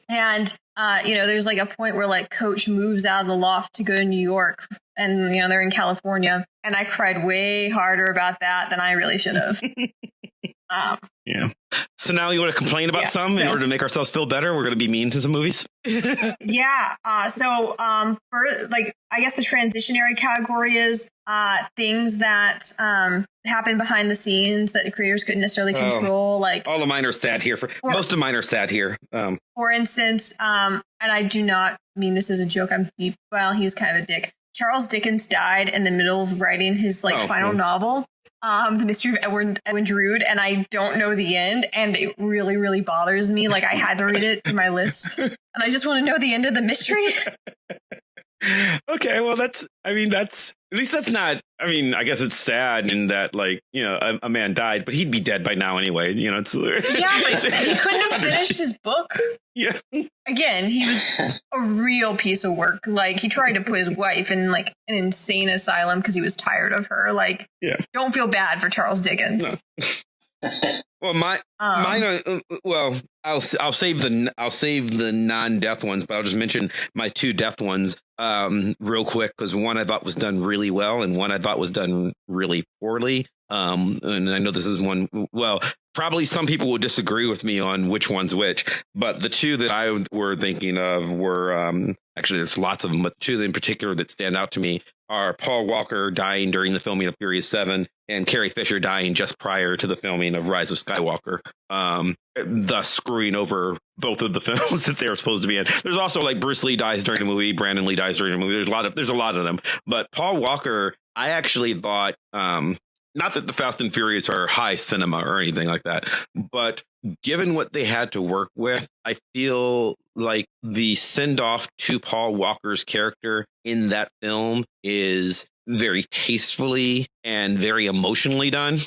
[SPEAKER 3] And there's a point where Coach moves out of the loft to go to New York, and they're in California, and I cried way harder about that than I really should have.
[SPEAKER 1] Yeah. So now you want to complain about some in order to make ourselves feel better? We're going to be mean to some movies.
[SPEAKER 3] Yeah. For I guess the transitionary category is things that happen behind the scenes that the creators couldn't necessarily control. Like
[SPEAKER 1] all of mine are sad here. Most of mine are sad here.
[SPEAKER 3] For instance, and I do not mean this as a joke. He was kind of a dick. Charles Dickens died in the middle of writing his final novel. The Mystery of Edwin Drood, and I don't know the end, and it really, really bothers me. Like I had to read it in my list, and I just want to know the end of the mystery.
[SPEAKER 1] Okay, well, at least that's not. I mean, I guess it's sad in that, a man died, but he'd be dead by now anyway. It's
[SPEAKER 3] but he couldn't have finished his book.
[SPEAKER 1] Yeah.
[SPEAKER 3] Again, he was a real piece of work. Like he tried to put his wife in an insane asylum because he was tired of her. Like, don't feel bad for Charles Dickens.
[SPEAKER 1] No. Well, mine. I'll save the non-death ones, but I'll just mention my two death ones real quick because one I thought was done really well and one I thought was done really poorly. And I know this is one. Well, probably some people will disagree with me on which one's which, but the two that I were thinking of were actually there's lots of them, but the two in particular that stand out to me are Paul Walker dying during the filming of Furious 7 and Carrie Fisher dying just prior to the filming of Rise of Skywalker, thus screwing over both of the films that they were supposed to be in. There's also Bruce Lee dies during the movie, Brandon Lee dies during the movie. There's a lot of them, but Paul Walker, I actually thought, not that the Fast and Furious are high cinema or anything like that, but given what they had to work with, I feel like the send off to Paul Walker's character in that film is very tastefully and very emotionally done.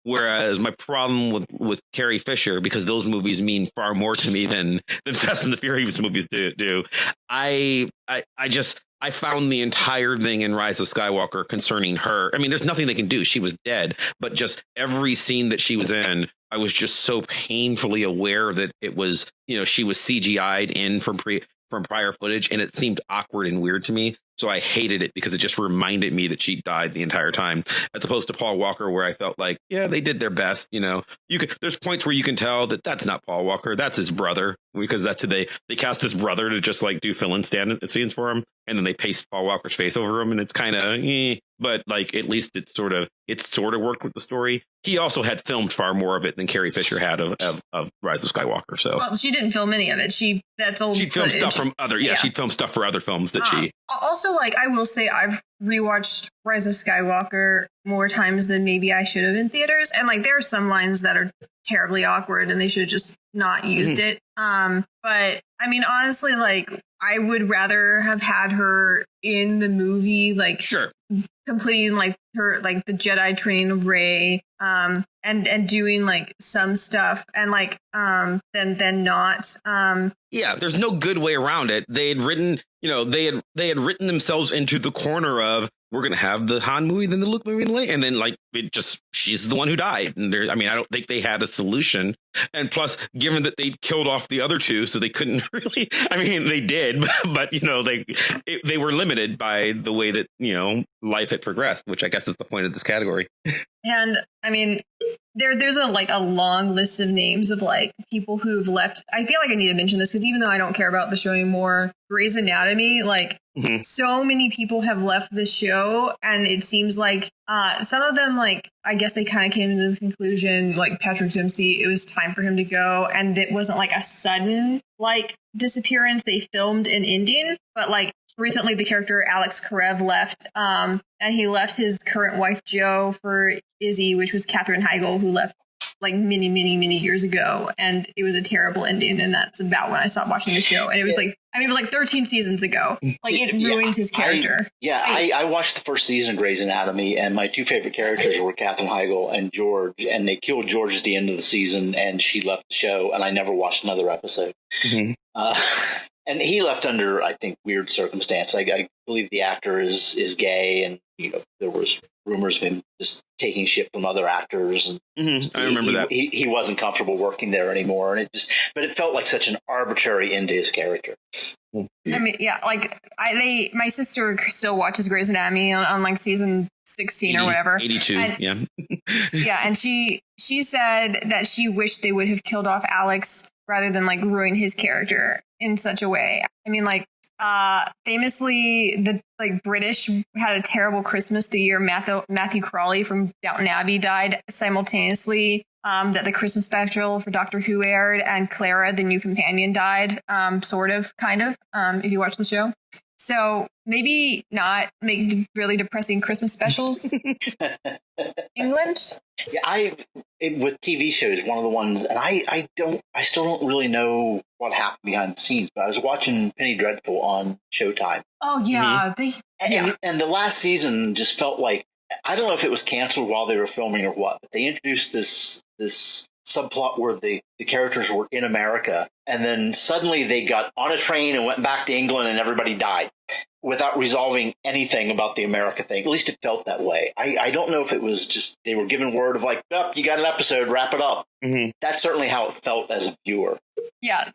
[SPEAKER 1] Whereas my problem with Carrie Fisher, because those movies mean far more to me than Fast and the Furious movies do. I found the entire thing in Rise of Skywalker concerning her. I mean, there's nothing they can do. She was dead, but just every scene that she was in, I was just so painfully aware that it was, she was CGI'd in from prior footage, and it seemed awkward and weird to me. So I hated it because it just reminded me that she died the entire time, as opposed to Paul Walker, where I felt like, yeah, they did their best. There's points where you can tell that that's not Paul Walker, that's his brother, because that's who they cast his brother to just do fill-in stand scenes for him, and then they paste Paul Walker's face over him, and it's kind of but at least it's sort of worked with the story. He also had filmed far more of it than Carrie Fisher had of Rise of Skywalker. So
[SPEAKER 3] she didn't film any of it. She'd filmed stuff
[SPEAKER 1] from other she'd filmed stuff for other films that she
[SPEAKER 3] also I will say I've rewatched Rise of Skywalker more times than maybe I should have in theaters, and there are some lines that are terribly awkward and they should have just not used it. But I mean, honestly, I would rather have had her in the movie,
[SPEAKER 1] sure,
[SPEAKER 3] completing her the Jedi training of Rey, and doing some stuff, and then not.
[SPEAKER 1] Yeah, there's no good way around it. They had written, they had written themselves into the corner of, we're going to have the Han movie, then the Luke movie, and then she's the one who died. And I don't think they had a solution. And plus, given that they killed off the other two, so they couldn't really, they did, but they were limited by the way that, life had progressed, which I guess is the point of this category.
[SPEAKER 3] And there's a long list of names of people who've left. I feel like I need to mention this because even though I don't care about the show anymore, Grey's Anatomy, so many people have left the show, and it seems like some of them, I guess they kind of came to the conclusion, Patrick Dempsey, it was time for him to go, and it wasn't a sudden disappearance. They filmed an ending, but recently the character Alex Karev left, and he left his current wife Jo for Izzy, which was Katherine Heigl, who left many, many, many years ago, and it was a terrible ending, and that's about when I stopped watching the show. And it was it was 13 seasons ago. It ruined his character.
[SPEAKER 2] I watched the first season of Grey's Anatomy, and my two favorite characters were Katherine Heigl and George, and they killed George at the end of the season, and she left the show, and I never watched another episode. Mm-hmm. And he left under, I think, weird circumstance. I believe the actor is gay, and there was rumors of him just taking shit from other actors. And
[SPEAKER 1] I remember that
[SPEAKER 2] he wasn't comfortable working there anymore, and but it felt like such an arbitrary end to his character.
[SPEAKER 3] My sister still watches Grey's Anatomy on season 16 or whatever.
[SPEAKER 1] 82,
[SPEAKER 3] and,
[SPEAKER 1] yeah.
[SPEAKER 3] Yeah, and she she said that she wished they would have killed off Alex rather than like ruin his character in such a way. I mean, like, famously, the like British had a terrible Christmas the year Matthew Crawley from Downton Abbey died simultaneously. That the Christmas special for Doctor Who aired, and Clara, the new companion, died. Sort of, kind of. If you watch the show. So maybe not make really depressing Christmas specials. England.
[SPEAKER 2] Yeah, with TV shows, one of the ones, and I still don't really know what happened behind the scenes, but I was watching Penny Dreadful on Showtime.
[SPEAKER 3] Oh yeah,
[SPEAKER 2] and the last season just felt like, I don't know if it was canceled while they were filming or what, but they introduced this subplot where the characters were in America, and then suddenly they got on a train and went back to England and everybody died without resolving anything about the America thing. At least it felt that way. I don't know if it was just they were given word of like, oh, you got an episode, wrap it up. Mm-hmm. That's certainly how it felt as a viewer.
[SPEAKER 3] Yeah,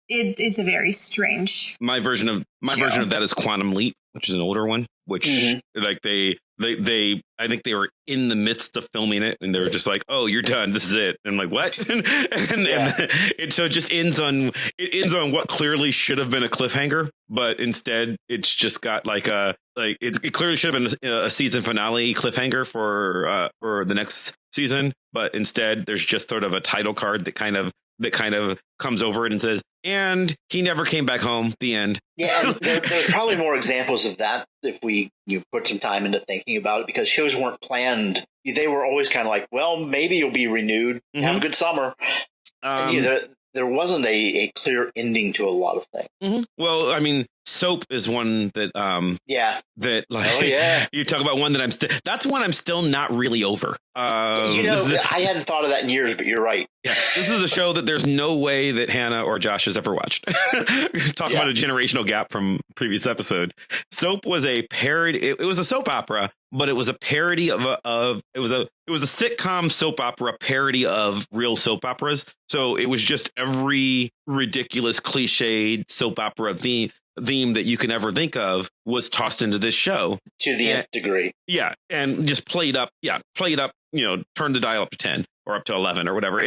[SPEAKER 3] it's a very strange.
[SPEAKER 1] My version of that is Quantum Leap, which is an older one, which like they I think they were in the midst of filming it and they were just like, oh, you're done, this is it. And I'm like, what? and so it just ends on what clearly should have been a cliffhanger, but instead it's just got like it clearly should have been a season finale cliffhanger for the next season, but instead there's just sort of a title card that kind of comes over it and says, and he never came back home, the end.
[SPEAKER 2] Yeah, and there's probably more examples of that if you put some time into thinking about it, because shows weren't planned. They were always kind of like, well, maybe you'll be renewed. Mm-hmm. Have a good summer. There wasn't a clear ending to a lot of things.
[SPEAKER 1] Mm-hmm. Well, I mean, Soap is one that you talk about one that that's one I'm still not really over.
[SPEAKER 2] I hadn't thought of that in years, but you're right.
[SPEAKER 1] Yeah, this is a show that there's no way that Hannah or Josh has ever watched. Talk about a generational gap from previous episode. Soap was a parody. It was a soap opera, but it was a parody it was a sitcom soap opera parody of real soap operas. So it was just every ridiculous cliched soap opera theme that you can ever think of was tossed into this show
[SPEAKER 2] to the nth degree.
[SPEAKER 1] Yeah, and just played up. Turn the dial up to 10 or up to 11 or whatever.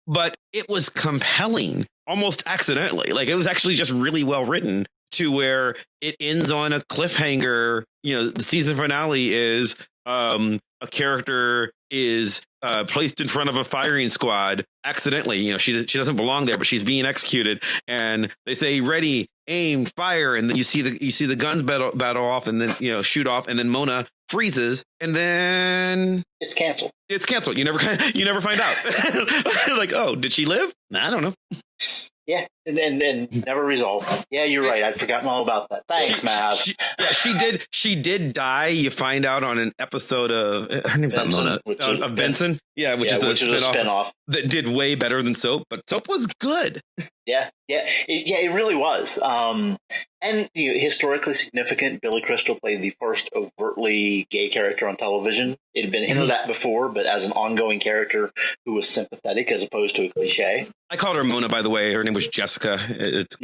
[SPEAKER 1] But it was compelling almost accidentally. Like, it was actually just really well written to where it ends on a cliffhanger. The season finale is a character is placed in front of a firing squad accidentally. She doesn't belong there, but she's being executed, and they say, ready, aim, fire, and then you see the guns battle off, and then shoot off, and then Mona freezes, and then
[SPEAKER 2] it's canceled.
[SPEAKER 1] You never find out. Like, oh, did she live? I don't know.
[SPEAKER 2] Yeah, and never resolved. Yeah, you're right. I'd forgotten all about that. Thanks, Mav.
[SPEAKER 1] She did die. You find out on an episode of her name's not Mona, of Benson. Yeah, which is a spinoff that did way better than Soap, but Soap was good.
[SPEAKER 2] Yeah, it really was. And historically significant. Billy Crystal played the first overtly gay character on television. It had been hinted at before, but as an ongoing character who was sympathetic as opposed to a cliche.
[SPEAKER 1] I called her Mona, by the way. Her name was Jessica. It's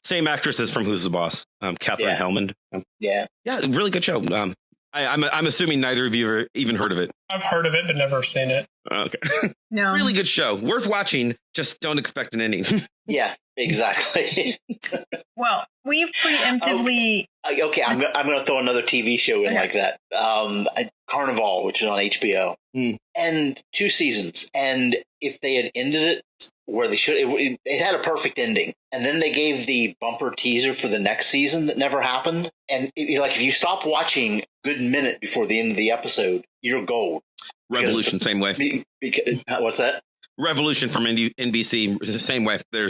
[SPEAKER 1] same actress as from Who's the Boss, Catherine Hellman. Yeah, really good show. I'm assuming neither of you have even heard of it.
[SPEAKER 5] I've heard of it, but never seen it.
[SPEAKER 1] Okay.
[SPEAKER 3] No.
[SPEAKER 1] Really good show. Worth watching. Just don't expect an ending.
[SPEAKER 2] Yeah, exactly.
[SPEAKER 3] Well, we've preemptively...
[SPEAKER 2] Okay, I'm going to throw another TV show in like that. Carnival, which is on HBO. And 2 seasons. And if they had ended it where they should, it had a perfect ending. And then they gave the bumper teaser for the next season that never happened. And if you stop watching a good minute before the end of the episode, you're gold.
[SPEAKER 1] Revolution, same way.
[SPEAKER 2] What's that?
[SPEAKER 1] Revolution from NBC, the same way. They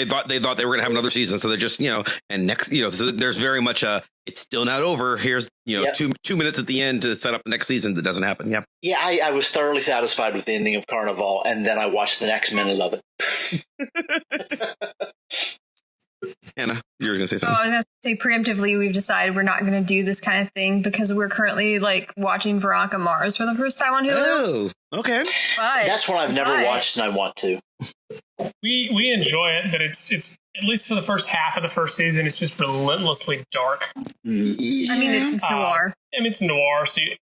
[SPEAKER 1] thought they were going to have another season, so they're just and next so there's very much it's still not over. Here's 2 minutes at the end to set up the next season that doesn't happen.
[SPEAKER 2] Yeah, I was thoroughly satisfied with the ending of Carnival, and then I watched the next minute of it.
[SPEAKER 1] Anna, you were going to say something.
[SPEAKER 3] I was going to say preemptively, we've decided we're not going to do this kind of thing because we're currently watching Veronica Mars for the first time on Hulu.
[SPEAKER 1] Oh, okay.
[SPEAKER 2] That's one I've never watched and I want to.
[SPEAKER 5] We enjoy it, but it's at least for the first half of the first season, it's just relentlessly dark.
[SPEAKER 3] I mean, it's noir.
[SPEAKER 5] I mean, it's noir,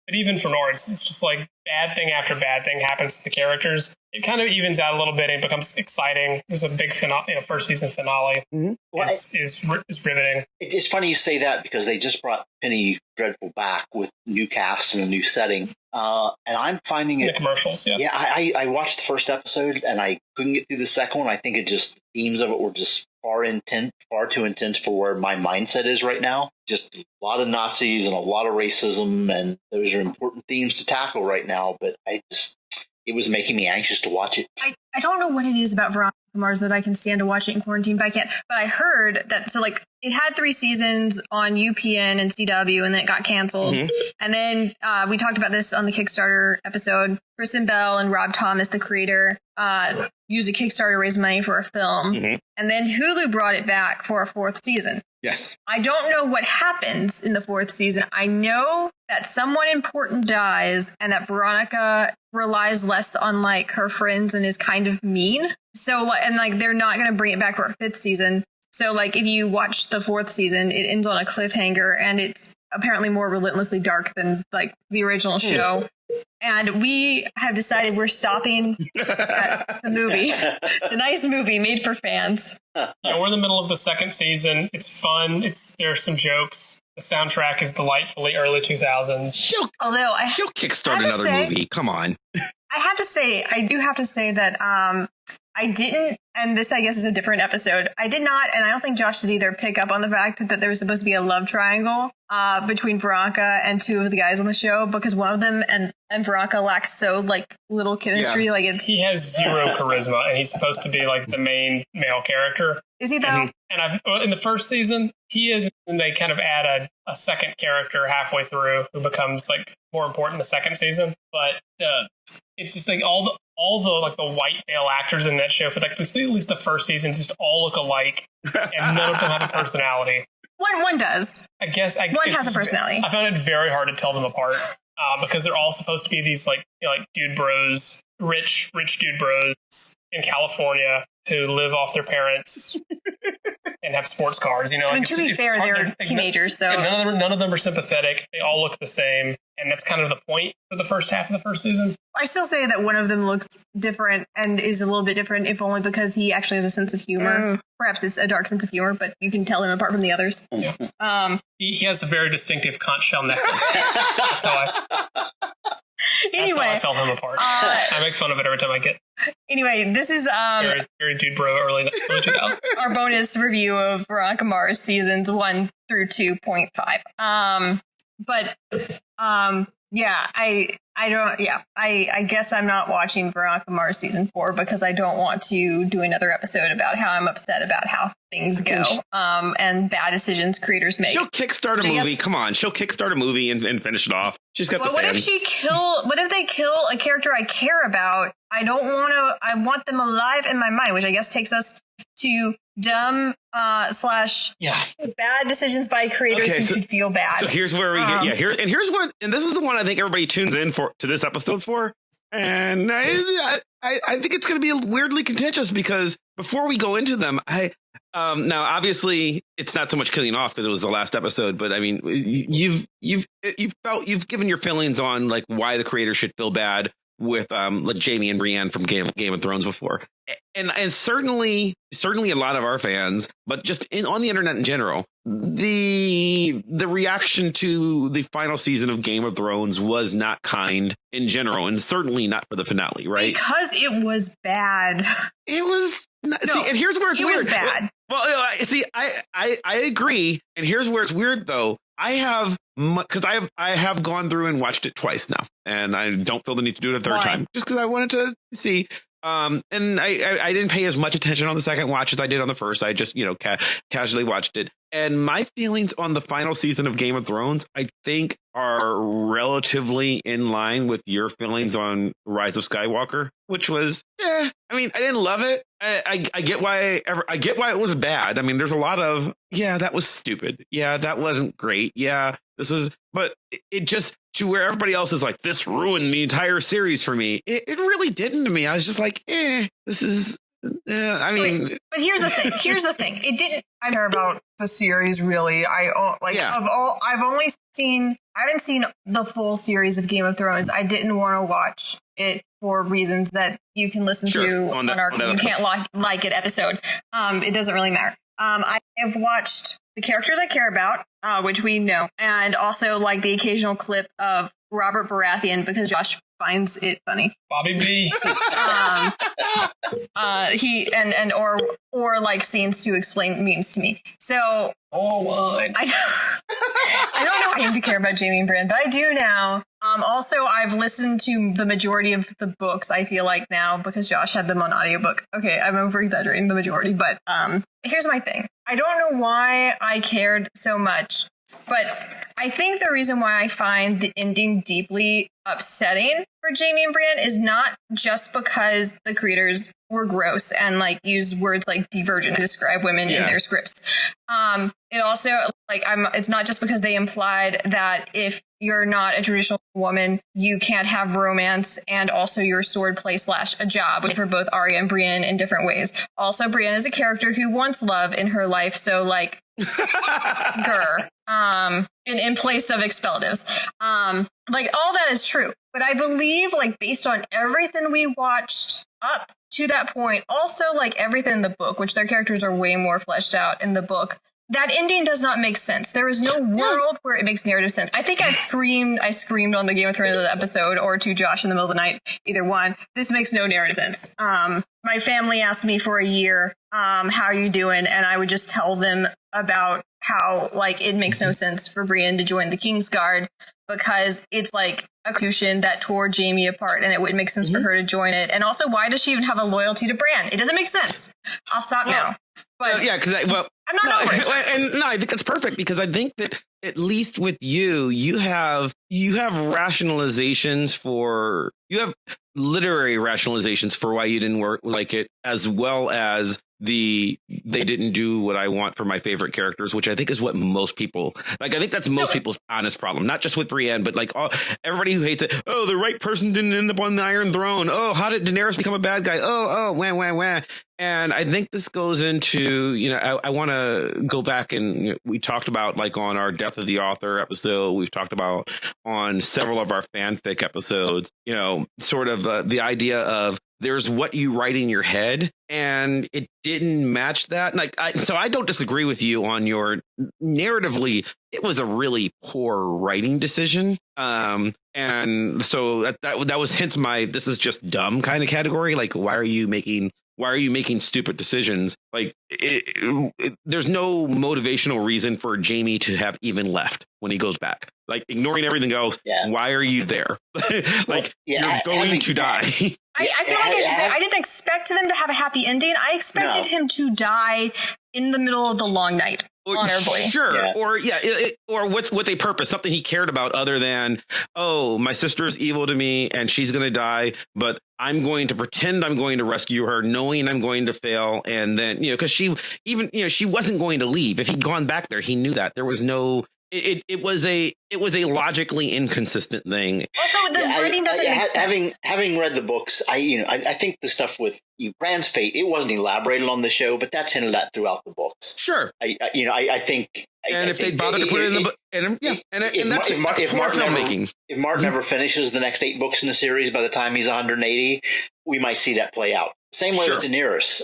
[SPEAKER 5] but even for noir, it's just like bad thing after bad thing happens to the characters. It kind of evens out a little bit and it becomes exciting. There's a big first season finale.
[SPEAKER 2] Mm-hmm. Well,
[SPEAKER 5] is riveting.
[SPEAKER 2] It's funny you say that because they just brought Penny Dreadful back with new cast and a new setting. And I'm finding
[SPEAKER 5] the commercials, yeah.
[SPEAKER 2] Yeah, I watched the first episode and I couldn't get through the second one. I think the themes of it were just far too intense for where my mindset is right now. Just a lot of Nazis and a lot of racism, and those are important themes to tackle right now. But it was making me anxious to watch it.
[SPEAKER 3] I don't know what it is about Veronica Mars that I can stand to watch it in quarantine, but I can't. But I heard that, so like it had 3 seasons on UPN and CW, and then it got canceled. Mm-hmm. And then we talked about this on the Kickstarter episode. Kristen Bell and Rob Thomas, the creator, used a Kickstarter to raise money for a film. Mm-hmm. And then Hulu brought it back for a 4th season.
[SPEAKER 1] Yes.
[SPEAKER 3] I don't know what happens in the 4th season. I know that someone important dies and that Veronica relies less on like her friends and is kind of mean. So, and like they're not going to bring it back for a 5th season. So like if you watch the 4th season, it ends on a cliffhanger and it's apparently more relentlessly dark than like the original show. And we have decided we're stopping at the movie, the nice movie made for fans.
[SPEAKER 5] Yeah, we're in the middle of the 2nd season. It's fun. There's some jokes. The soundtrack is delightfully early 2000s.
[SPEAKER 1] She'll kickstart another movie. Come on.
[SPEAKER 3] I do have to say that I didn't, and this I guess is a different episode. I did not, and I don't think Josh did either, pick up on the fact that there was supposed to be a love triangle between Veronica and 2 of the guys on the show, because one of them and Veronica lacks so like little chemistry. Yeah. Like
[SPEAKER 5] he has 0 charisma, and he's supposed to be like the main male character.
[SPEAKER 3] Is he though?
[SPEAKER 5] And in the 1st season, he is, and they kind of add a second character halfway through who becomes like more important in the 2nd season. But it's just like all the like the white male actors in that show for like at least the 1st season just all look alike, and none of them have a personality.
[SPEAKER 3] One does.
[SPEAKER 5] I guess
[SPEAKER 3] one has a personality.
[SPEAKER 5] I found it very hard to tell them apart because they're all supposed to be these like dude bros, rich dude bros in California who live off their parents and have sports cars.
[SPEAKER 3] I mean, to be fair, they're teenagers, so
[SPEAKER 5] none of them are sympathetic. They all look the same, and that's kind of the point for the first half of the 1st season.
[SPEAKER 3] I still say that one of them looks different and is a little bit different, if only because he actually has a sense of humor. Perhaps it's a dark sense of humor, but you can tell him apart from the others.
[SPEAKER 5] Yeah. He has a very distinctive conch shell necklace. That's how I tell him apart. I make fun of it every time I get.
[SPEAKER 3] Anyway, this is
[SPEAKER 5] very, very dude bro early 2000s.
[SPEAKER 3] Our bonus review of Veronica Mars seasons 1 through 2.5. I guess I'm not watching Veronica Mars season 4 because I don't want to do another episode about how I'm upset about how things go and bad decisions creators make.
[SPEAKER 1] She'll kickstart a movie. Come on, she'll kickstart a movie and finish it off. She's got the.
[SPEAKER 3] What if they kill a character I care about? I don't want to. I want them alive in my mind, which I guess takes us to dumb / bad decisions by creators who should feel bad.
[SPEAKER 1] So here's where we get here's what, and this is the one I think everybody tunes in to this episode for, and I think it's going to be weirdly contentious because before we go into them, now obviously it's not so much killing off because it was the last episode, but I mean you've given your feelings on like why the creator should feel bad with like Jamie and Brienne from Game of Thrones before. And certainly a lot of our fans, but just on the internet in general, the reaction to the final season of Game of Thrones was not kind in general, and certainly not for the finale, right?
[SPEAKER 3] Because it was bad.
[SPEAKER 1] It was and here's where it's weird.
[SPEAKER 3] It was bad.
[SPEAKER 1] Well, see, I agree, and here's where it's weird though. I have gone through and watched it twice now, and I don't feel the need to do it a third time just because I wanted to see. And I didn't pay as much attention on the second watch as I did on the first. I just casually watched it, and my feelings on the final season of Game of Thrones, I think, are relatively in line with your feelings on Rise of Skywalker, which was, I mean, I didn't love it. I get why it was bad. I mean, there's a lot of, that was stupid. Yeah, that wasn't great. Yeah, this was, but it just, to where everybody else is like, this ruined the entire series for me. It really didn't to me. I was just like, this is, I mean,
[SPEAKER 3] but here's the thing. It didn't. I care about the series really. I haven't seen the full series of Game of Thrones. I didn't want to watch it for reasons that you can listen to on our You Can't Like It episode. It doesn't really matter. I have watched the characters I care about, which we know, and also like the occasional clip of Robert Baratheon because Josh finds it funny.
[SPEAKER 5] Bobby B.
[SPEAKER 3] Or like scenes to explain memes to me. So I don't know him to care about Jamie and Bran, but I do now. Also, I've listened to the majority of the books, I feel like now, because Josh had them on audiobook. Okay, I'm over-exaggerating the majority, but here's my thing. I don't know why I cared so much, but I think the reason why I find the ending deeply upsetting for Jamie and Bran is not just because the creators were gross and like use words like divergent to describe women in their scripts. It also it's not just because they implied that if you're not a traditional woman, you can't have romance and also your sword play / a job for both Arya and Brienne in different ways. Also, Brienne is a character who wants love in her life, so like in place of expletives. Like all that is true. But I believe like based on everything we watched up to that point, also like everything in the book, which their characters are way more fleshed out in the book, that ending does not make sense. There is no world where it makes narrative sense. I think I screamed on the Game of Thrones episode or to Josh in the middle of the night, either one. This makes no narrative sense. My family asked me for a year, how are you doing? And I would just tell them about how like it makes no sense for Brienne to join the Kingsguard because it's like a cushion that tore Jamie apart and it would make sense for her to join it. And also, why does she even have a loyalty to Bran? It doesn't make sense. I'll stop now. But
[SPEAKER 1] because I'm
[SPEAKER 3] not over it.
[SPEAKER 1] And I think that's perfect because I think that at least with you have rationalizations you have literary rationalizations for why you didn't like it, as well as they didn't do what I want for my favorite characters, which I think is what most people like. I think that's most people's honest problem, not just with Brienne, but like everybody who hates it. Oh, the right person didn't end up on the Iron Throne. Oh, how did Daenerys become a bad guy? Oh, wah. And I think this goes into, I want to go back and we talked about like on our Death of the Author episode, we've talked about on several of our fanfic episodes, sort of the idea of there's what you write in your head and it didn't match that. So I don't disagree with you on your narratively. It was a really poor writing decision. And so that was hence my, this is just dumb kind of category. Like, why are you making stupid decisions? Like there's no motivational reason for Jamie to have even left when he goes back, like ignoring everything else. Why are you there? You're going to die.
[SPEAKER 3] I feel like I didn't expect them to have a happy ending. I expected him to die in the middle of the long night. Honorably.
[SPEAKER 1] Sure. Yeah. Or with a purpose, something he cared about other than, oh, my sister is evil to me and she's going to die, but I'm going to pretend I'm going to rescue her, knowing I'm going to fail. And then, because she wasn't going to leave. If he'd gone back there, he knew that there was no. It was a logically inconsistent thing.
[SPEAKER 3] Also, the writing doesn't make sense.
[SPEAKER 2] Having read the books, I think the stuff with Bran's fate, it wasn't elaborated on the show, but that's hinted at throughout the books.
[SPEAKER 1] Sure.
[SPEAKER 2] I think.
[SPEAKER 1] And if they bother to put it in the book, and that's poor filmmaking. If
[SPEAKER 2] Martin ever finishes the next 8 books in the series, by the time he's 180, we might see that play out. Same way with Daenerys.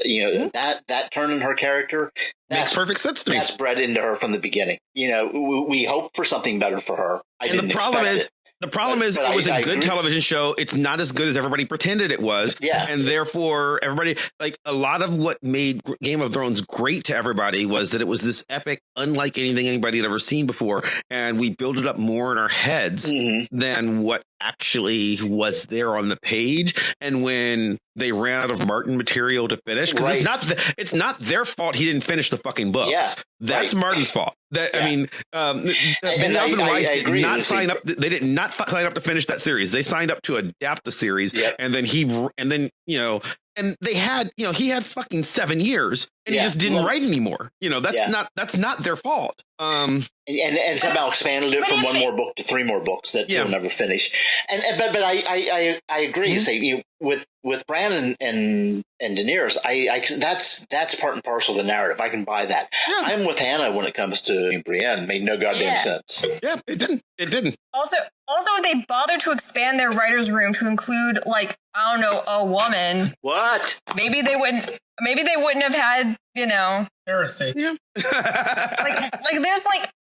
[SPEAKER 2] That turn in her character
[SPEAKER 1] makes perfect sense to me.
[SPEAKER 2] That's bred into her from the beginning. We hope for something better for her.
[SPEAKER 1] The problem is it was a good television show. It's not as good as everybody pretended it was.
[SPEAKER 2] Yeah.
[SPEAKER 1] And therefore, everybody, like a lot of what made Game of Thrones great to everybody was that it was this epic, unlike anything anybody had ever seen before. And we built it up more in our heads than what actually was there on the page. And when they ran out of Martin material to finish, because it's not their fault he didn't finish the fucking books. Yeah, that's Martin's fault. I mean, Benioff and Weiss did not sign up. They did not sign up to finish that series. They signed up to adapt the series, and they had, he had fucking 7 years, and he just didn't write anymore. That's not their fault.
[SPEAKER 2] And somehow expanded it from 1 more book to 3 more books that they'll never finish. But I agree. Say with Bran and Daenerys, I that's part and parcel of the narrative. I can buy that.
[SPEAKER 1] Yeah.
[SPEAKER 2] I'm with Hannah when it comes to Brienne. Made no goddamn sense.
[SPEAKER 1] Yeah, it didn't.
[SPEAKER 3] Also, if they bothered to expand their writer's room to include, like, I don't know, a woman,
[SPEAKER 2] What?
[SPEAKER 3] maybe they wouldn't have had,
[SPEAKER 5] Heresy.
[SPEAKER 1] Yeah.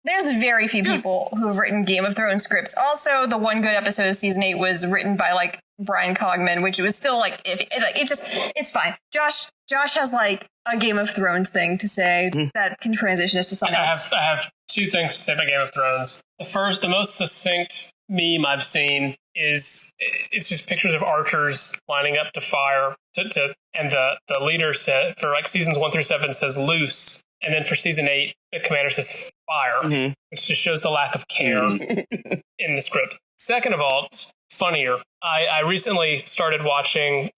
[SPEAKER 3] there's very few people who have written Game of Thrones scripts. Also, the one good episode of season 8 was written by, like, Brian Cogman, which was still, like, it's fine. Josh has, like, a Game of Thrones thing to say that can transition us to something else.
[SPEAKER 5] I have two things to say about Game of Thrones. The most succinct meme I've seen is it's just pictures of archers lining up to fire and the leader said for like seasons 1 through 7 says loose, and then for season 8 the commander says fire, which just shows the lack of care in the script. Second of all, it's funnier. I recently started watching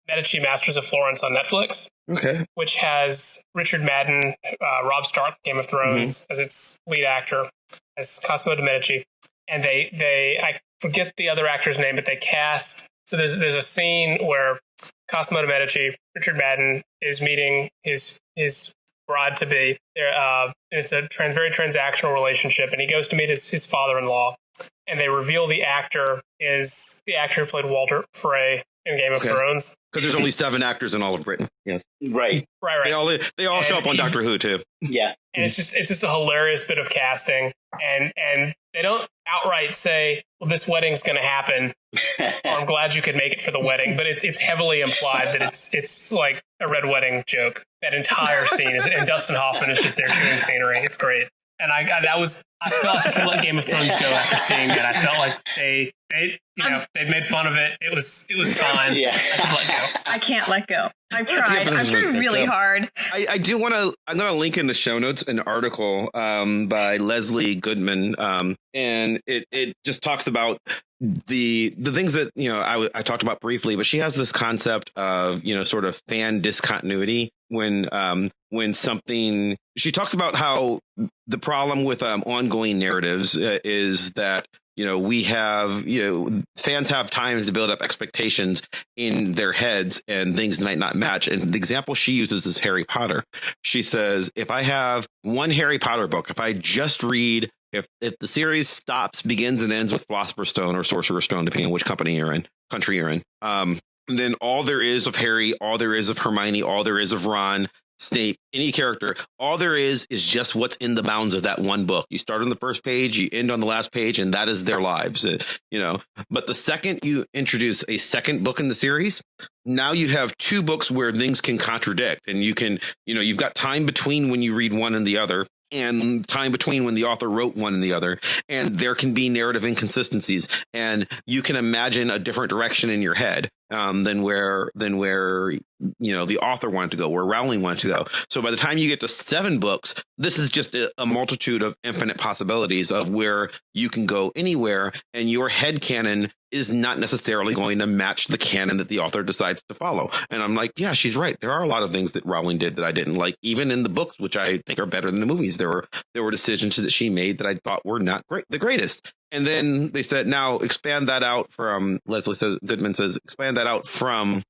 [SPEAKER 5] Medici Masters of Florence on Netflix.
[SPEAKER 1] Okay.
[SPEAKER 5] Which has Richard Madden, Robb Stark, Game of Thrones, as its lead actor, as Cosimo de' Medici. And I forget the other actor's name, but they cast. So there's a scene where Cosimo de' Medici, Richard Madden, is meeting his bride to be. It's a very transactional relationship, and he goes to meet his father-in-law, and they reveal the actor is the actor who played Walter Frey in Game of Thrones.
[SPEAKER 1] Because there's only 7 actors in all of Britain. Yes.
[SPEAKER 2] Right.
[SPEAKER 1] They all show up on Doctor Who too.
[SPEAKER 2] Yeah.
[SPEAKER 5] And it's just a hilarious bit of casting. And they don't outright say, well, this wedding's going to happen, or I'm glad you could make it for the wedding. But it's heavily implied that it's like a red wedding joke. That entire scene is, and Dustin Hoffman is just there chewing scenery. It's great. And I felt like I could let Game of Thrones go after seeing that. I felt like they made fun of it. It was fine.
[SPEAKER 2] Yeah.
[SPEAKER 5] I could let go.
[SPEAKER 3] I can't let go. I've tried really hard.
[SPEAKER 1] I do want to. I'm going to link in the show notes an article by Leslie Goodman, and it just talks about the things that I talked about briefly. But she has this concept of sort of fan discontinuity when something. She talks about how the problem with ongoing narratives is that we have fans have time to build up expectations in their heads and things might not match. And the example she uses is Harry Potter. She says, if I have one Harry Potter book, if I just read, if the series begins and ends with Philosopher's Stone or Sorcerer's Stone, depending on which country you're in, then all there is of Harry, all there is of Hermione, all there is of Ron, Snape, any character, all there is just what's in the bounds of that one book. You start on the first page, you end on the last page, and that is their lives. But the second you introduce a second book in the series, now you have 2 books where things can contradict, and you can, you've got time between when you read one and the other, and time between when the author wrote one and the other, and there can be narrative inconsistencies, and you can imagine a different direction in your head than where the author wanted to go, where Rowling wanted to go. So by the time you get to 7 books, this is just a multitude of infinite possibilities of where you can go anywhere, and your head canon is not necessarily going to match the canon that the author decides to follow. And I'm like, yeah, she's right. There are a lot of things that Rowling did that I didn't like, even in the books, which I think are better than the movies. There were decisions that she made that I thought were not the greatest. And then they said, now expand that out from, Goodman says, expand that out from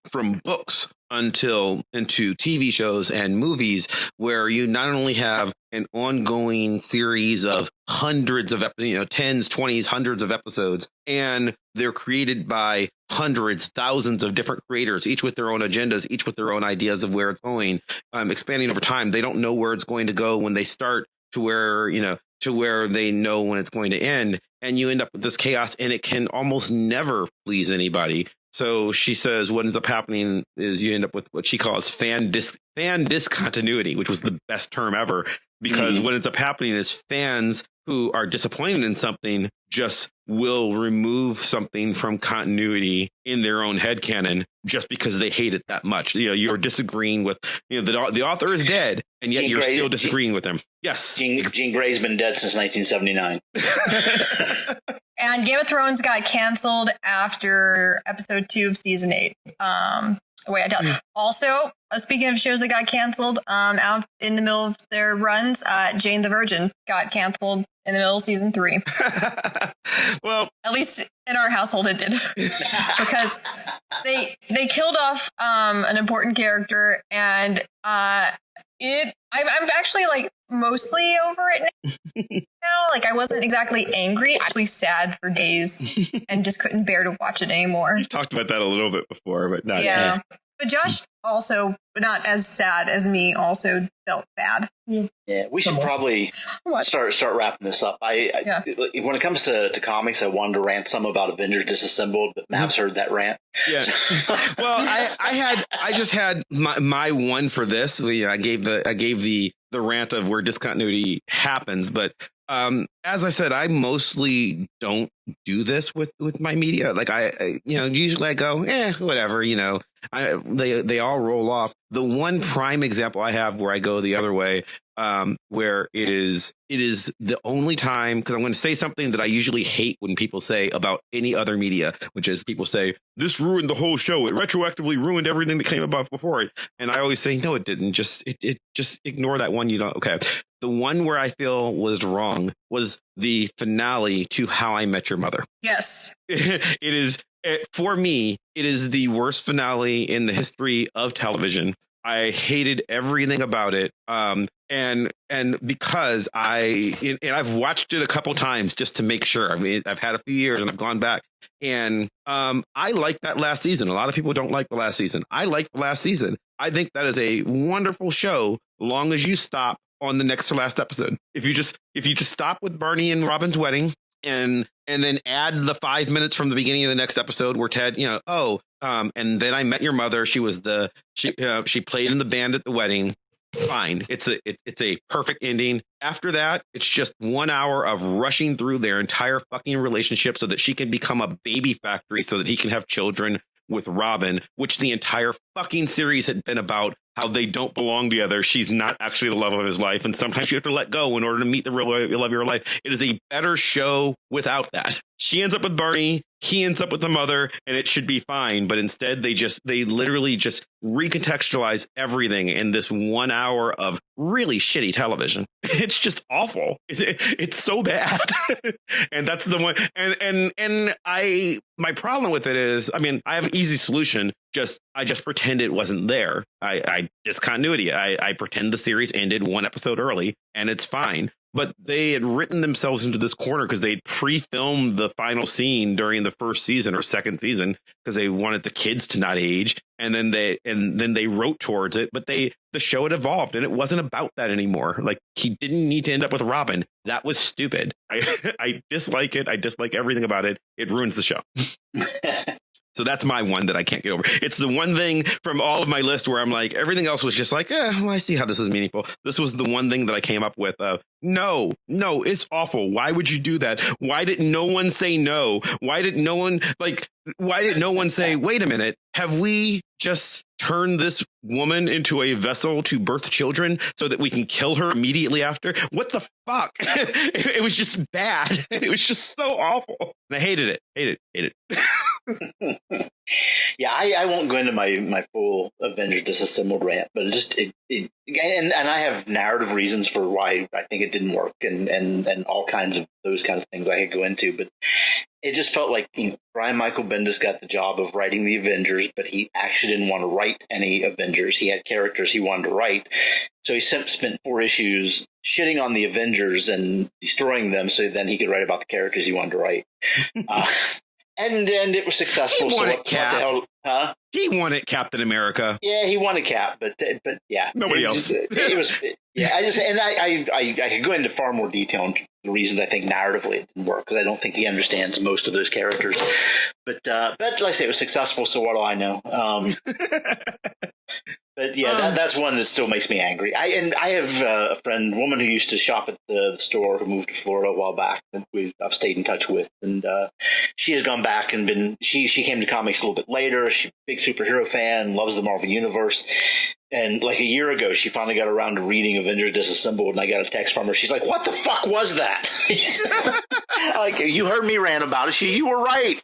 [SPEAKER 1] from books into TV shows and movies, where you not only have an ongoing series of hundreds of tens, 20s, hundreds of episodes, and they're created by hundreds, thousands of different creators, each with their own agendas, each with their own ideas of where it's going, expanding over time. They don't know where it's going to go when they start to where they know when it's going to end, and you end up with this chaos, and it can almost never please anybody. So she says what ends up happening is you end up with what she calls fan discontinuity, which was the best term ever, because what ends up happening is fans who are disappointed in something just will remove something from continuity in their own headcanon just because they hate it that much. You're disagreeing with, the author is dead, and yet you're still disagreeing with him. Yes.
[SPEAKER 2] Jean Grey's been dead since 1979.
[SPEAKER 3] And Game of Thrones got canceled after episode 2 of season 8. Also, speaking of shows that got canceled, out in the middle of their runs, Jane the Virgin got canceled in the middle of season 3.
[SPEAKER 1] Well,
[SPEAKER 3] at least in our household it did. Because they killed off an important character, and I'm actually like mostly over it now. Like, I wasn't exactly angry, actually sad for days and just couldn't bear to watch it anymore.
[SPEAKER 1] We've talked about that a little bit before, but not.
[SPEAKER 3] Yeah. But Josh also, not as sad as me, also felt bad.
[SPEAKER 2] Yeah, we should probably start wrapping this up. When it comes to comics, I wanted to rant some about Avengers Disassembled, but Mavs heard that rant.
[SPEAKER 1] Yeah. Well, I just had my one for this. I gave the rant of where discontinuity happens, but as I said, I mostly don't do this with my media. Like usually I go, whatever, they all roll off. The one prime example I have where I go the other way, where it is the only time, because I'm going to say something that I usually hate when people say about any other media, which is people say this ruined the whole show. It retroactively ruined everything that came about before it. And I always say, no, it didn't. Just ignore that one. Okay. The one where I feel was wrong was the finale to How I Met Your Mother.
[SPEAKER 3] Yes.
[SPEAKER 1] It is, for me, it is the worst finale in the history of television. I hated everything about it. And because I've watched it a couple times just to make sure. I mean, I've had a few years and I've gone back, and I like that last season. A lot of people don't like the last season. I like the last season. I think that is a wonderful show, long as you stop on the next to last episode. If you just stop with Barney and Robin's wedding, and then add the 5 minutes from the beginning of the next episode where Ted, and then I Met Your Mother. She played in the band at the wedding. Fine. It's a perfect ending. After that, it's just 1 hour of rushing through their entire fucking relationship so that she can become a baby factory so that he can have children with Robin, which the entire fucking series had been about how they don't belong together. She's not actually the love of his life. And sometimes you have to let go in order to meet the real love of your life. It is a better show without that. She ends up with Barney. He ends up with the mother, and it should be fine. But instead, they literally just recontextualize everything in this 1 hour of really shitty television. It's just awful. It's so bad. And that's the one. And my problem with it is, I mean, I have an easy solution. I just pretend it wasn't there. I discontinuity. I pretend the series ended one episode early, and it's fine. But they had written themselves into this corner because they'd pre-filmed the final scene during the first season or second season because they wanted the kids to not age. And then they wrote towards it. But the show had evolved, and it wasn't about that anymore. Like, he didn't need to end up with Robin. That was stupid. I dislike it. I dislike everything about it. It ruins the show. So that's my one that I can't get over. It's the one thing from all of my list where I'm like, everything else was just like, well, I see how this is meaningful. This was the one thing that I came up with. No, it's awful. Why would you do that? Why did no one say no? Why did no one say, wait a minute, have we just turned this woman into a vessel to birth children so that we can kill her immediately after? What the fuck? It was just bad. It was just so awful. And I hated it.
[SPEAKER 2] Yeah, I won't go into my full Avengers Disassembled rant, but and I have narrative reasons for why I think it didn't work, and all kinds of those kind of things I could go into, but it just felt like Brian Michael Bendis got the job of writing the Avengers, but he actually didn't want to write any Avengers. He had characters he wanted to write, so he spent 4 issues shitting on the Avengers and destroying them, so then he could write about the characters he wanted to write. And it was successful.
[SPEAKER 1] He wanted
[SPEAKER 2] what
[SPEAKER 1] Cap.
[SPEAKER 2] the hell? Huh?
[SPEAKER 1] He wanted Captain America.
[SPEAKER 2] Yeah, he wanted Cap, but yeah,
[SPEAKER 1] nobody else.
[SPEAKER 2] It was I could go into far more detail on the reasons I think narratively it didn't work, because I don't think he understands most of those characters. But like I say, it was successful. So what do I know? But yeah, that's one that still makes me angry. I have a woman who used to shop at the store, who moved to Florida a while back, that I've stayed in touch with, and she has gone back and she came to comics a little bit later. She's a big superhero fan, loves the Marvel Universe. And like a year ago, she finally got around to reading Avengers Disassembled, and I got a text from her. She's like, "What the fuck was that?" Like, you heard me rant about it. You were right.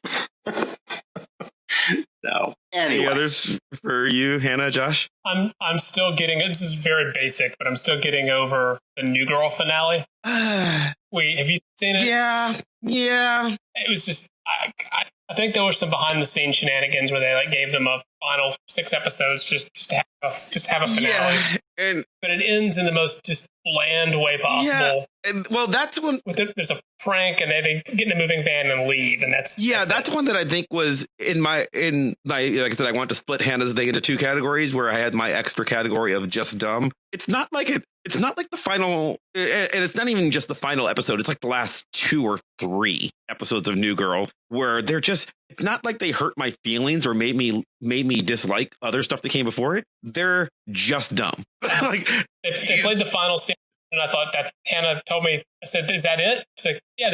[SPEAKER 2] No. Anyway.
[SPEAKER 1] Any others for you, Hannah, Josh?
[SPEAKER 5] I'm still getting, this is very basic, but I'm still getting over the New Girl finale. Wait, have you seen it?
[SPEAKER 1] Yeah.
[SPEAKER 5] It was just, I think there were some behind the scenes shenanigans where they like gave them a final 6 episodes just to have a finale.
[SPEAKER 1] Yeah,
[SPEAKER 5] but it ends in the most just bland way possible.
[SPEAKER 1] Yeah, and well, that's one.
[SPEAKER 5] There's a prank, and they get in a moving van and leave, and that's
[SPEAKER 1] one that I think was in my like I said, I want to split Hannah's thing into 2 categories where I had my extra category of just dumb. It's not like the final, and it's not even just the final episode. It's like the last 2 or 3 episodes of New Girl where they're just. It's not like they hurt my feelings or made me dislike other stuff that came before it. They're just dumb. Like
[SPEAKER 5] they played the final scene, and I thought that Hannah told me. I said, "Is that it?" She's like, "Yeah."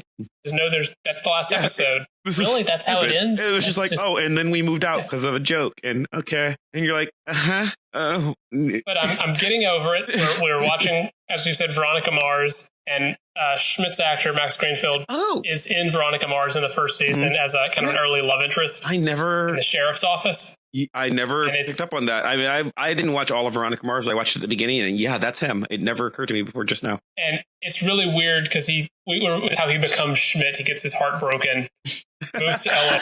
[SPEAKER 5] That's the last episode. Really? That's how it ends?
[SPEAKER 1] It was just like, oh, and then we moved out because of a joke. And okay. And you're like, oh.
[SPEAKER 5] But I'm getting over it. We're watching, as you said, Veronica Mars, and Schmidt's actor, Max Greenfield, is in Veronica Mars in the first season as a kind of an early love interest.
[SPEAKER 1] In
[SPEAKER 5] the sheriff's office.
[SPEAKER 1] I never picked up on that. I mean, I didn't watch all of Veronica Mars. I watched it at the beginning, and yeah, that's him. It never occurred to me before just now.
[SPEAKER 5] And it's really weird because with how he becomes Schmidt, he gets his heart broken, moves to LA,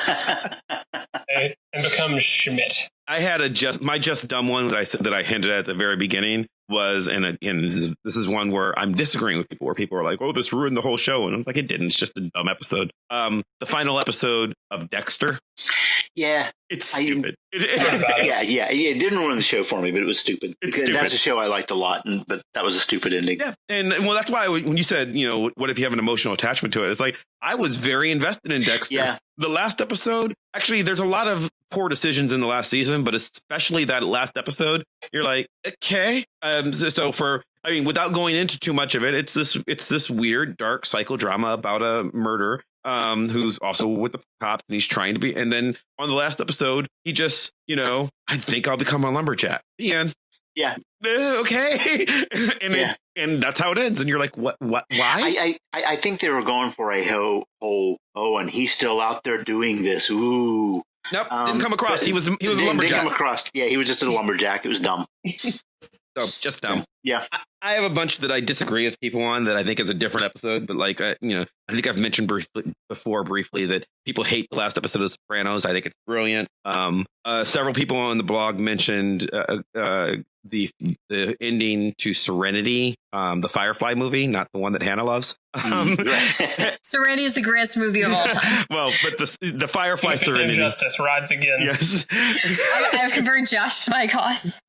[SPEAKER 5] and becomes Schmidt.
[SPEAKER 1] I had my just dumb one that I hinted at the very beginning was, and this is one where I'm disagreeing with people, where people are like, "Oh, this ruined the whole show," and I'm like, "It didn't. It's just a dumb episode." The final episode of Dexter.
[SPEAKER 2] Yeah,
[SPEAKER 1] it's stupid.
[SPEAKER 2] Yeah. It didn't ruin the show for me, but it was stupid.
[SPEAKER 1] Stupid.
[SPEAKER 2] That's a show I liked a lot, but that was a stupid ending.
[SPEAKER 1] Yeah, and well, that's why when you said, what if you have an emotional attachment to it? It's like I was very invested in Dexter.
[SPEAKER 2] Yeah.
[SPEAKER 1] The last episode, actually, there's a lot of poor decisions in the last season, but especially that last episode, you're like, okay. Without going into too much of it, it's this weird, dark psychodrama about a murder. Who's also with the cops, and he's trying to be. And then on the last episode, he just, I think I'll become a lumberjack. The end.
[SPEAKER 2] Yeah.
[SPEAKER 1] Okay. And that's how it ends. And you're like, what? Why?
[SPEAKER 2] I think they were going for a and he's still out there doing this. Ooh.
[SPEAKER 1] Nope. Didn't come across. He was a lumberjack. Didn't come across.
[SPEAKER 2] Yeah, he was just a lumberjack. It was dumb.
[SPEAKER 1] So just dumb.
[SPEAKER 2] Yeah.
[SPEAKER 1] I have a bunch that I disagree with people on that I think is a different episode, but I think I've mentioned briefly that people hate the last episode of Sopranos. I think it's brilliant. Several people on the blog mentioned the ending to Serenity, the Firefly movie, not the one that Hannah loves.
[SPEAKER 3] Serenity is the greatest movie of all time.
[SPEAKER 1] Well, but the Firefly Serenity.
[SPEAKER 5] Injustice rides again.
[SPEAKER 1] Yes.
[SPEAKER 3] I've converted Josh to my cause.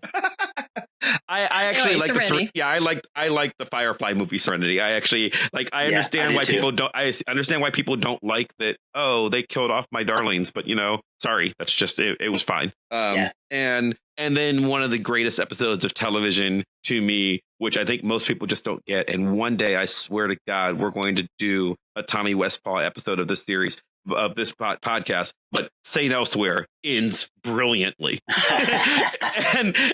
[SPEAKER 1] I actually like
[SPEAKER 3] Serenity.
[SPEAKER 1] I like the Firefly movie Serenity. I actually I understand why people don't. I understand why people don't like that. Oh, they killed off my darlings, but sorry, that's just it was fine. And then one of the greatest episodes of television to me, which I think most people just don't get. And one day, I swear to God, we're going to do a Tommy Westpaw episode of this series, of this podcast. But St. Elsewhere ends brilliantly.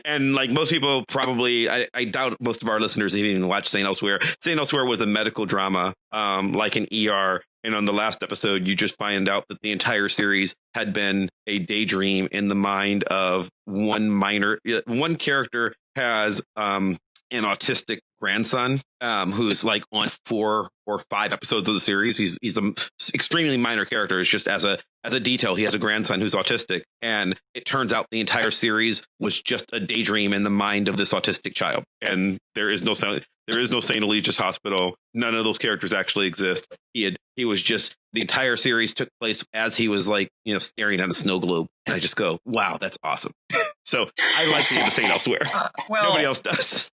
[SPEAKER 1] and like most people probably, I doubt most of our listeners even watched St. Elsewhere. St. Elsewhere was a medical drama, like an ER. And on the last episode, you just find out that the entire series had been a daydream in the mind of one character has an autistic grandson who's like on 4 or 5 episodes of the series. He's an extremely minor character. It's just as a detail, he has a grandson who's autistic, and it turns out the entire series was just a daydream in the mind of this autistic child. And there is no St. Eligius Hospital. None of those characters actually exist. He was just, the entire series took place as he was staring at a snow globe. And I just go, wow, that's awesome. So I like the end of St. Elsewhere. Nobody else does.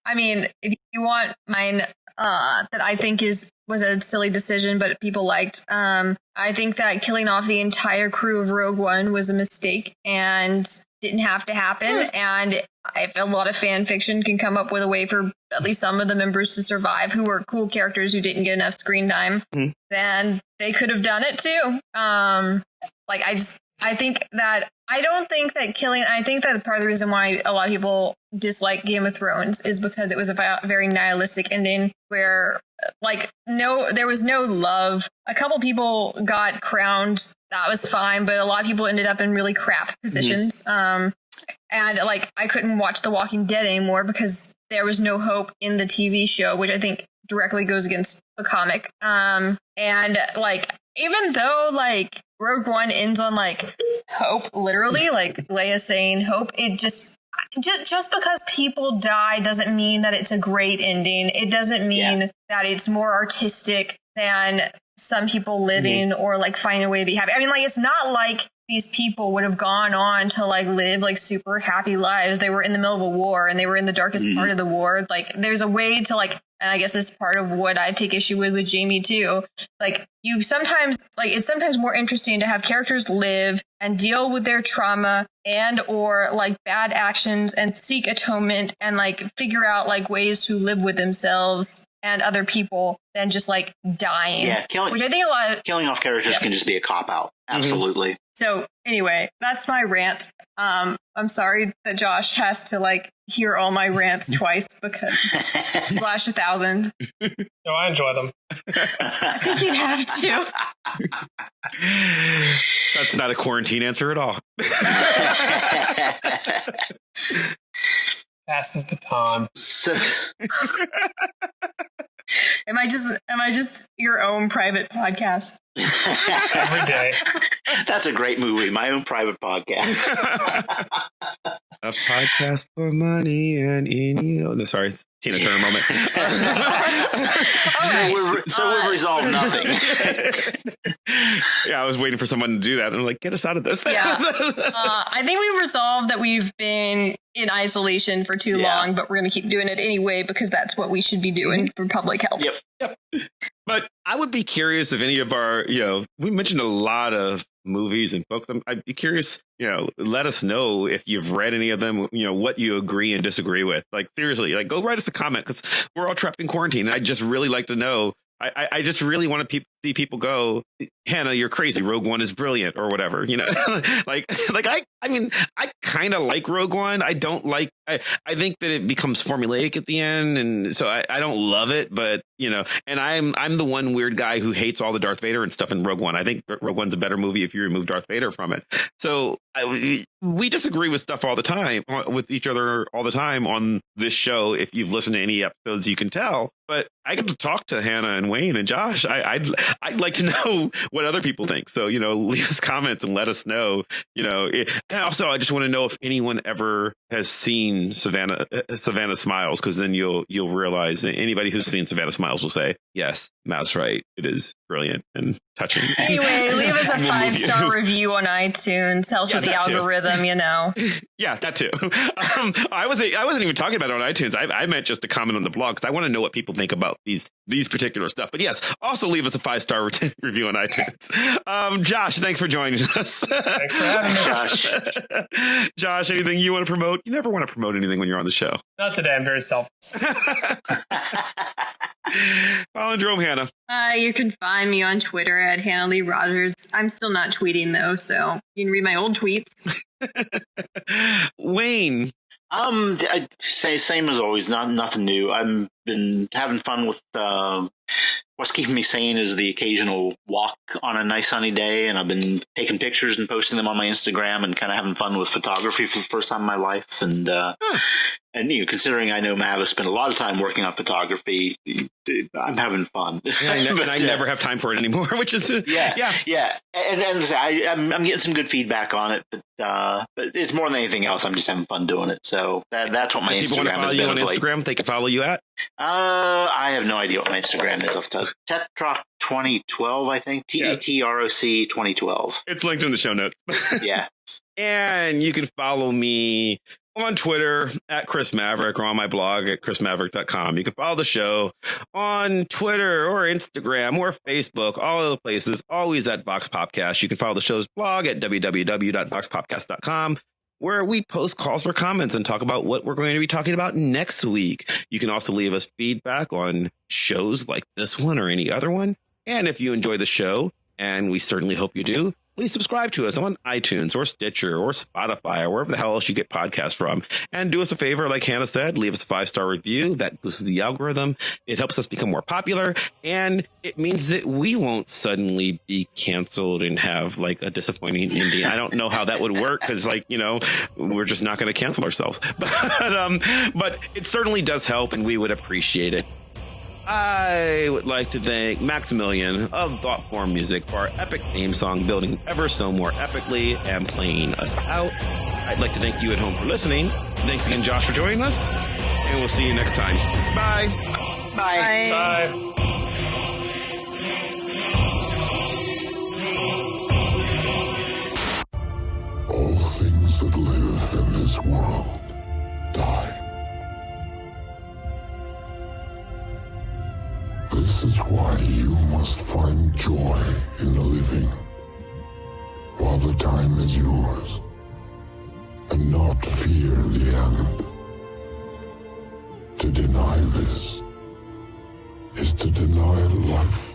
[SPEAKER 3] I mean, if you want mine, that I think was a silly decision, but people liked. I think that killing off the entire crew of Rogue One was a mistake and didn't have to happen. And if a lot of fan fiction can come up with a way for at least some of the members to survive who were cool characters who didn't get enough screen time, then they could have done it too. I think that part of the reason why a lot of people dislike Game of Thrones is because it was a very nihilistic ending where there was no love. A couple people got crowned. That was fine. But a lot of people ended up in really crap positions. And I couldn't watch The Walking Dead anymore because there was no hope in the TV show, which I think directly goes against the comic. And even though Rogue One ends on hope, literally, Leia saying hope, it just because people die doesn't mean that it's a great ending. It doesn't mean that it's more artistic than some people living or finding a way to be happy. I mean, it's not like these people would have gone on to live super happy lives. They were in the middle of a war and they were in the darkest part of the war. There's a way to and I guess this is part of what I take issue with Jamie too. You sometimes it's sometimes more interesting to have characters live and deal with their trauma and or bad actions and seek atonement and figure out ways to live with themselves and other people than just dying.
[SPEAKER 2] Yeah,
[SPEAKER 3] which I think
[SPEAKER 2] killing off characters can just be a cop out. Absolutely.
[SPEAKER 3] So anyway, that's my rant. I'm sorry that Josh has to hear all my rants twice because slash 1,000.
[SPEAKER 5] No, I enjoy them.
[SPEAKER 3] I think you'd have to.
[SPEAKER 1] That's not a quarantine answer at all.
[SPEAKER 5] Passes the time.
[SPEAKER 2] So,
[SPEAKER 3] Am I just your own private podcast?
[SPEAKER 5] Every day.
[SPEAKER 2] That's a great movie. My own private podcast.
[SPEAKER 1] A podcast for money and no, sorry, it's Tina Turner moment.
[SPEAKER 2] So we've resolved nothing.
[SPEAKER 1] Yeah, I was waiting for someone to do that, and I'm get us out of this.
[SPEAKER 3] Yeah, I think we've resolved that we've been in isolation for too long, but we're going to keep doing it anyway because that's what we should be doing for public health.
[SPEAKER 2] Yep.
[SPEAKER 1] But I would be curious if any of our, we mentioned a lot of movies and books. I'd be curious, let us know if you've read any of them, what you agree and disagree with. Seriously, go write us a comment because we're all trapped in quarantine. And I'd just really like to know. I just really want to see people go, Hannah, you're crazy. Rogue One is brilliant or whatever, I mean, I kind of like Rogue One. I don't I think that it becomes formulaic at the end. And so I don't love it, but and I'm the one weird guy who hates all the Darth Vader and stuff in Rogue One. I think Rogue One's a better movie if you remove Darth Vader from it. So we disagree with stuff all the time with each other all the time on this show. If you've listened to any episodes, you can tell. But I get to talk to Hannah and Wayne and Josh. I'd like to know what other people think. So, leave us comments and let us know, and also I just want to know if anyone ever has seen Savannah Smiles, because then you'll realize that anybody who's seen Savannah Smiles will say, yes, Matt's right. It is brilliant and touching.
[SPEAKER 3] Anyway, leave us a 5-star review on iTunes. Helps with the algorithm,
[SPEAKER 1] Yeah, that too. I wasn't even talking about it on iTunes. I meant just to comment on the blog because I want to know what people think about these particular stuff. But yes, also leave us a 5-star review on iTunes. Josh, thanks for joining us.
[SPEAKER 5] Thanks for having me,
[SPEAKER 2] Josh.
[SPEAKER 1] Josh, anything you want to promote? You never want to promote anything when you're on the show.
[SPEAKER 5] Not today. I'm very selfish.
[SPEAKER 1] Palindrome Hannah.
[SPEAKER 3] You can find me on Twitter at Hannah Lee Rogers. I'm still not tweeting though, so you can read my old tweets.
[SPEAKER 1] Wayne.
[SPEAKER 2] I'd say same as always. Nothing new. I've been having fun with. What's keeping me sane is the occasional walk on a nice sunny day, and I've been taking pictures and posting them on my Instagram and kind of having fun with photography for the first time in my life. And considering I know Matt has spent a lot of time working on photography, I'm having fun.
[SPEAKER 1] And I never have time for it anymore, which is yeah.
[SPEAKER 2] And I'm getting some good feedback on it, but it's more than anything else. I'm just having fun doing it. So that's what my Instagram has been.
[SPEAKER 1] On Instagram, they can follow you at.
[SPEAKER 2] I have no idea what my Instagram is off the top. Tetroc 2012, I think. TETROC 2012.
[SPEAKER 1] It's linked in the show notes.
[SPEAKER 2] Yeah.
[SPEAKER 1] And you can follow me on Twitter at Chris Maverick or on my blog at chrismaverick.com. You can follow the show on Twitter or Instagram or Facebook, all of the places, always at Vox Popcast. You can follow the show's blog at www.voxpopcast.com, where we post calls for comments and talk about what we're going to be talking about next week. You can also leave us feedback on shows like this one or any other one. And if you enjoy the show, and we certainly hope you do, please subscribe to us on iTunes or Stitcher or Spotify or wherever the hell else you get podcasts from. And do us a favor, like Hannah said, leave us a 5-star review. That boosts the algorithm. It helps us become more popular. And it means that we won't suddenly be canceled and have like a disappointing ending. I don't know how that would work because, like, you know, we're just not going to cancel ourselves. But it certainly does help, and we would appreciate it. I would like to thank Maximilian of thoughtForm Music for our epic theme song, building ever so more epically and playing us out. I'd like to thank you at home for listening. Thanks again, Josh, for joining us, and we'll see you next time. Bye.
[SPEAKER 3] Bye.
[SPEAKER 5] Bye.
[SPEAKER 6] All things that live in this world die. This is why you must find joy in the living while the time is yours, and not fear the end. To deny this is to deny life.